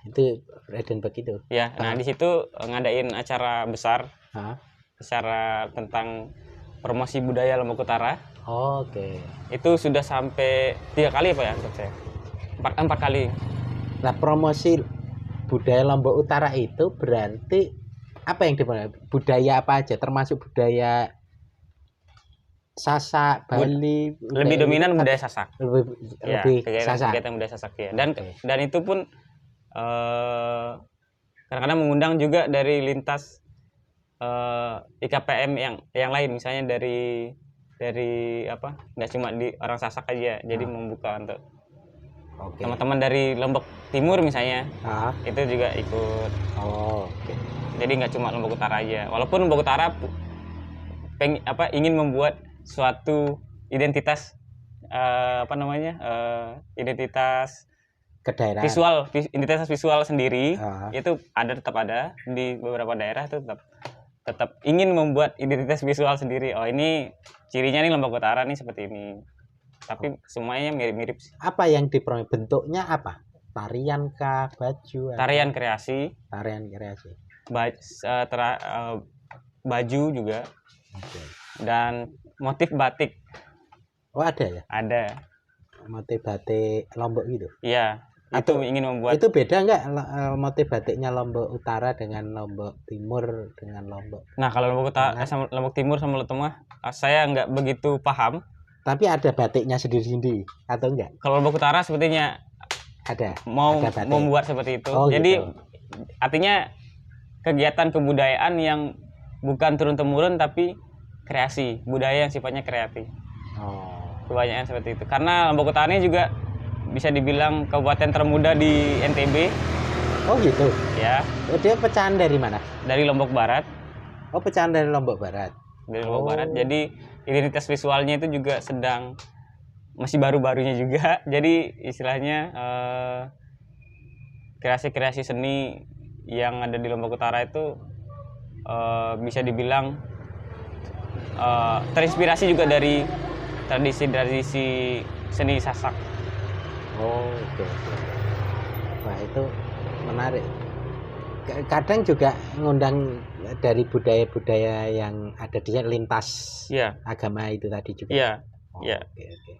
itu Frederik itu. Ya, nah di situ ngadain acara besar. Secara tentang promosi budaya Lombok Utara. Oke. Itu sudah sampai 3 kali apa ya untuk saya? 4 kali. Nah, promosi budaya Lombok Utara itu berarti apa yang dimana? Budaya apa aja? Termasuk budaya Sasak, Bali. Lebih dominan budaya Sasak. Lebih Sasak. Kegiatan budaya Sasak ya. Dan itu pun kadang-kadang mengundang juga dari lintas IKPM yang lain, misalnya dari apa, nggak cuma di orang Sasak aja, jadi membuka untuk teman-teman dari Lombok Timur misalnya, itu juga ikut. Jadi nggak cuma Lombok Utara aja, walaupun Lombok Utara ingin membuat suatu identitas identitas kedaerahan. identitas visual sendiri itu tetap ada di beberapa daerah itu tetap ingin membuat identitas visual sendiri. Oh, ini cirinya nih Lombok Utara nih seperti ini. Tapi semuanya mirip-mirip sih. Apa yang bentuknya apa? Tarian kah, baju? Tarian kreasi. Baju juga. Okay. Dan motif batik. Oh, ada ya? Ada. Motif batik Lombok gitu? Iya. Itu ingin membuat. Itu beda nggak motif batiknya Lombok Utara dengan Lombok Timur dengan Lombok? Nah, kalau Lombok Utara sama Lombok Timur sama Lombok Tengah, saya nggak begitu paham. Tapi ada batiknya sendiri-sendiri atau enggak? Kalau Lombok Utara sepertinya ada membuat seperti itu. Oh, jadi gitu. Artinya kegiatan kebudayaan yang bukan turun-temurun tapi kreasi, budaya yang sifatnya kreatif. Kebanyakan seperti itu. Karena Lombok Utara ini juga bisa dibilang kabupaten termuda di NTB. Oh gitu. Ya. Dia pecahan dari mana? Dari Lombok Barat. Oh, pecahan dari Lombok Barat. Dari Lombok Barat. Jadi identitas visualnya itu juga masih baru-barunya juga. Jadi istilahnya kreasi-kreasi seni yang ada di Lombok Utara itu bisa dibilang terinspirasi juga dari tradisi seni Sasak. Oh, oke. Wah, itu menarik. Kadang juga ngundang dari budaya-budaya yang ada di lintas agama itu tadi juga. Iya. Iya. Oke.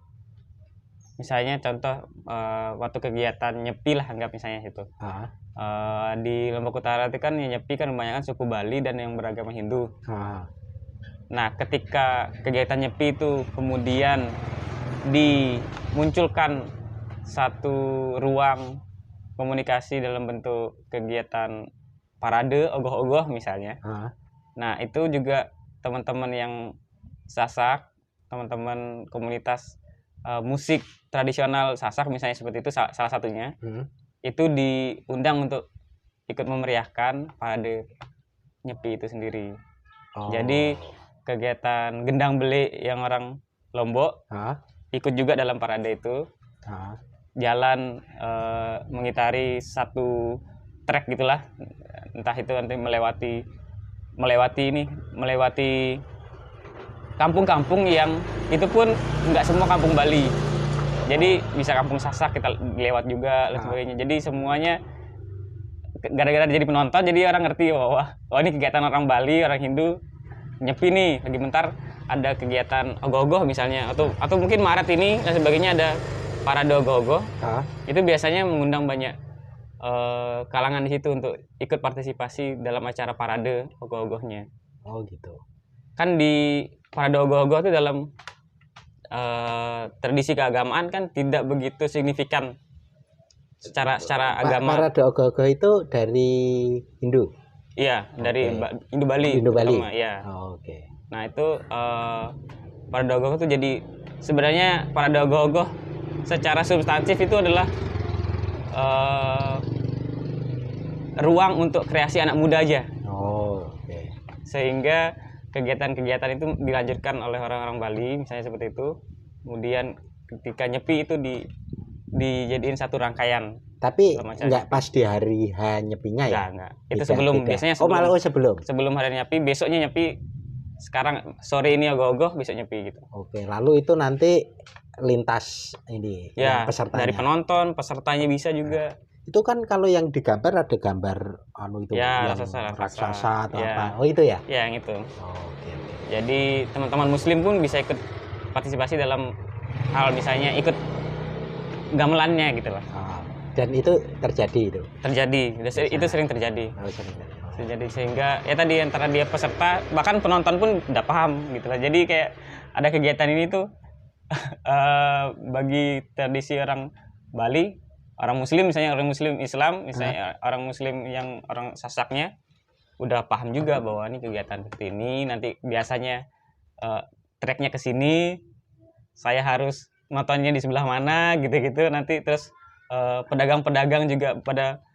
Misalnya contoh waktu kegiatan nyepi lah, anggap misalnya itu. Di Lombok Utara itu kan yang nyepi kan kebanyakan suku Bali dan yang beragama Hindu. Nah, ketika kegiatan nyepi itu kemudian dimunculkan satu ruang komunikasi dalam bentuk kegiatan parade ogoh-ogoh misalnya. Nah, itu juga teman-teman yang Sasak, teman-teman komunitas musik tradisional Sasak misalnya seperti itu salah satunya. Itu diundang untuk ikut memeriahkan parade nyepi itu sendiri. Jadi kegiatan gendang beli yang orang Lombok ikut juga dalam parade itu. Jalan mengitari satu trek gitulah, entah itu nanti melewati kampung-kampung yang itu pun nggak semua kampung Bali. Jadi bisa kampung Sasak kita lewat juga dan sebagainya. Jadi semuanya gara-gara jadi penonton jadi orang ngerti wah ini kegiatan orang Bali, orang Hindu nyepi nih, lagi bentar ada kegiatan ogoh-ogoh misalnya atau mungkin Maret ini dan sebagainya ada parade ogoh-ogoh. Itu biasanya mengundang banyak kalangan di situ untuk ikut partisipasi dalam acara parade ogoh-ogohnya. Oh gitu. Kan di parade ogoh-ogoh itu dalam tradisi keagamaan kan tidak begitu signifikan secara agama. Parade ogoh-ogoh itu dari Hindu. Iya, dari Hindu Bali. Ya. Oke. Nah, itu parade ogoh-ogoh itu jadi sebenarnya parade ogoh-ogoh secara substantif itu adalah ruang untuk kreasi anak muda aja. Oke. Sehingga kegiatan-kegiatan itu dilanjutkan oleh orang-orang Bali misalnya seperti itu. Kemudian ketika nyepi itu dijadiin satu rangkaian. Tapi nggak pas di hari H nyepinya ya? Enggak. Itu biasanya sebelum hari nyepi, besoknya nyepi. Sekarang sore ini ogoh-ogoh, besok nyepi gitu. Oke, lalu itu nanti lintas ini ya, pesertanya. Dari penonton, pesertanya bisa juga. Itu kan kalau yang digambar ada gambar itu ya, yang raksasa atau apa. Oh, itu ya? Ya, yang itu. Oke. Jadi teman-teman muslim pun bisa ikut partisipasi dalam hal misalnya ikut gamelannya gitu lah. Dan itu terjadi itu. Itu sering terjadi. Terjadi sehingga ya tadi antara dia peserta bahkan penonton pun udah paham gitu lah. Jadi kayak ada kegiatan ini tuh bagi tradisi orang Bali, orang muslim misalnya orang muslim Islam misalnya orang muslim yang orang Sasaknya udah paham juga bahwa ini kegiatan seperti ini, nanti biasanya treknya ke sini, saya harus nontonnya di sebelah mana gitu-gitu, nanti terus pedagang-pedagang juga pada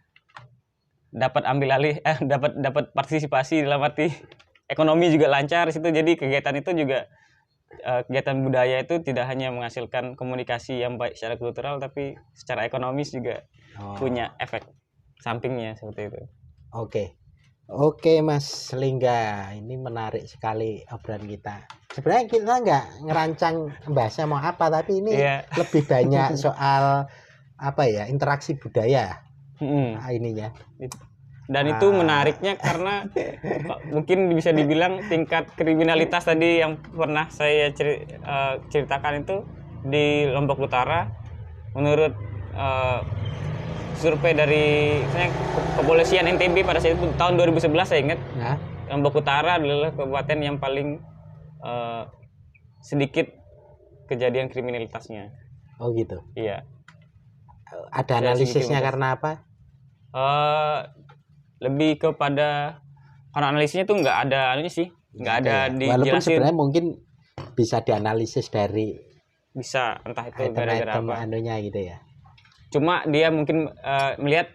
dapat ambil alih dapat partisipasi dalam arti ekonomi juga lancar situ. Jadi kegiatan itu juga kegiatan budaya itu tidak hanya menghasilkan komunikasi yang baik secara kultural, tapi secara ekonomis juga punya efek sampingnya seperti itu. Oke Mas Lingga, ini menarik sekali obrolan kita. Sebenarnya kita nggak ngerancang bahasnya mau apa, tapi ini lebih banyak soal apa ya, interaksi budaya ininya. Dan itu menariknya karena mungkin bisa dibilang tingkat kriminalitas tadi yang pernah saya ceritakan itu di Lombok Utara, menurut survei dari kepolisian NTB pada saat itu tahun 2011 saya ingat, Lombok Utara adalah kabupaten yang paling sedikit kejadian kriminalitasnya. Oh gitu. Iya. Ada analisisnya karena apa? Lebih kepada karena analisisnya tuh nggak ada anunya sih, nggak ada dijelasin. Walaupun sebenarnya mungkin bisa dianalisis dari entah itu gara-gara apa anunya gitu ya. Cuma dia mungkin melihat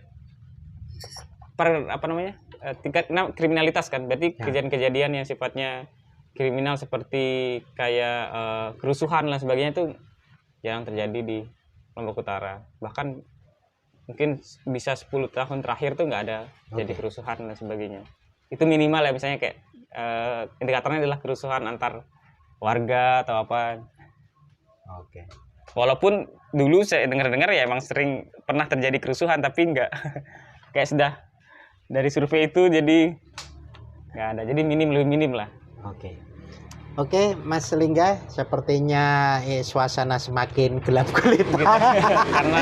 tingkat kriminalitas kan, berarti kejadian-kejadian yang sifatnya kriminal seperti kayak kerusuhan dan sebagainya itu jarang terjadi di Lombok Utara. Bahkan mungkin bisa 10 tahun terakhir tuh nggak ada jadi kerusuhan dan sebagainya. Itu minimal ya, misalnya kayak indikatornya adalah kerusuhan antar warga atau apa. Walaupun dulu saya dengar-dengar ya emang sering pernah terjadi kerusuhan, tapi nggak kayak sudah dari survei itu jadi nggak ada, jadi lebih minim lah. Oke, Mas Lingga, sepertinya suasana semakin gelap gulita karena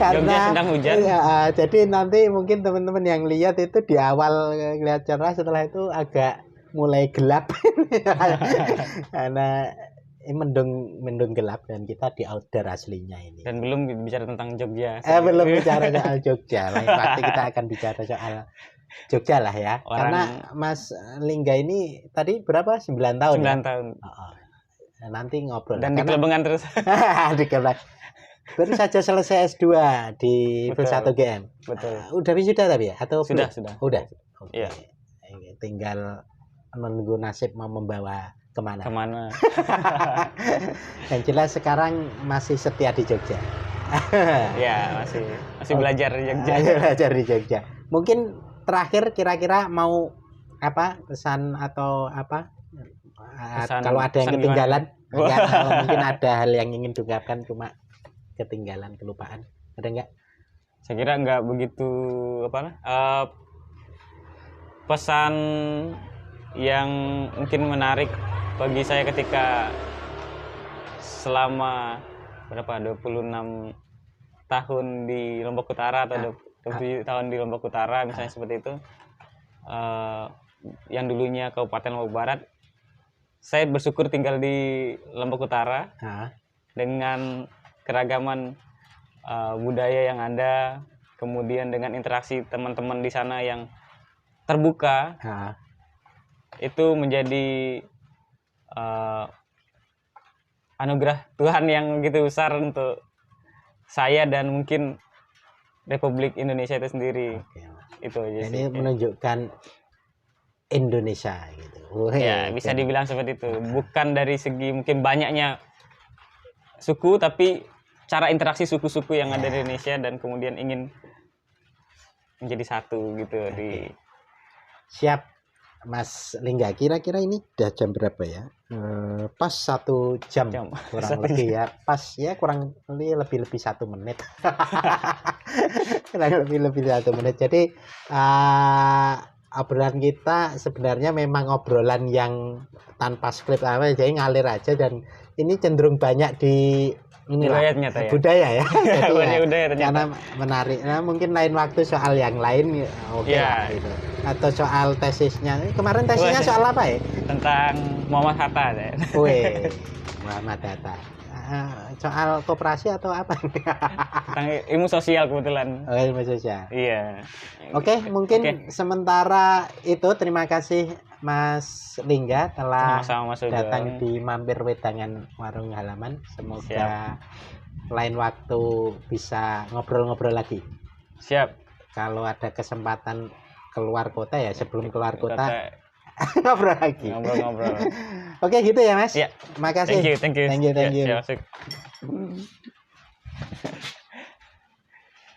Jogja sedang hujan. Ya, jadi nanti mungkin teman-teman yang lihat itu di awal lihat cerah, setelah itu agak mulai gelap karena mendung gelap dan kita di outdoor aslinya ini. Dan belum bicara tentang Jogja. Belum bicara soal Jogja. Lain waktu kita akan bicara soal Jogja lah ya. Karena Mas Lingga ini tadi berapa? 9 tahun. 9 tahun. Nanti ngobrol. Dan dikelebengan terus. Baru saja selesai S2 di F1 GM. Betul. Udah wisuda tapi ya? Atau sudah. Udah. Iya. Tinggal menunggu nasib mau membawa kemana. Yang jelas sekarang masih setia di Jogja. Ya, masih belajar di Jogja. Belajar di Jogja. Mungkin terakhir kira-kira mau apa pesan atau apa? Kalau ada yang ketinggalan, ya, kalau mungkin ada hal yang ingin diungkapkan cuma ketinggalan, kelupaan. Ada nggak? Saya kira nggak begitu pesan yang mungkin menarik bagi saya ketika selama 26 tahun di Lombok Utara atau 27 tahun di Lombok Utara misalnya seperti itu, yang dulunya Kabupaten Lombok Barat, saya bersyukur tinggal di Lombok Utara dengan keragaman budaya yang ada, kemudian dengan interaksi teman-teman di sana yang terbuka. Itu menjadi anugerah Tuhan yang begitu besar untuk saya dan mungkin Republik Indonesia itu sendiri. Itu aja sih. Ini menunjukkan Indonesia gitu. Ya, bisa dibilang seperti itu. Bukan dari segi mungkin banyaknya suku, tapi cara interaksi suku-suku yang ada di Indonesia dan kemudian ingin menjadi satu gitu di. Siap. Mas Lingga, kira-kira ini udah jam berapa ya? Pas 1 jam kurang lebih ya. Pas ya kurang lebih 1 menit. Kurang lebih 1 menit. Jadi obrolan kita sebenarnya memang obrolan yang tanpa skrip apa, jadi ngalir aja, dan ini cenderung banyak di budaya ya. Jadi karena menarik. Nah, mungkin lain waktu soal yang lain gitu. Atau soal tesisnya. Kemarin tesisnya soal apa ya? Tentang Muhammad Hatta. Muhammad Hatta. Soal koperasi atau apa? Tentang ilmu sosial kebetulan. Ilmu sosial. Iya. Oke, mungkin sementara itu terima kasih Mas Lingga telah datang di Mampir Wedangan Warung Halaman. Semoga lain waktu bisa ngobrol-ngobrol lagi. Siap. Kalau ada kesempatan keluar kota ya, sebelum keluar kota Ngobrol-ngobrol. Oke gitu ya Mas. Ya. Makasih. Thank you. Thank you. Ya,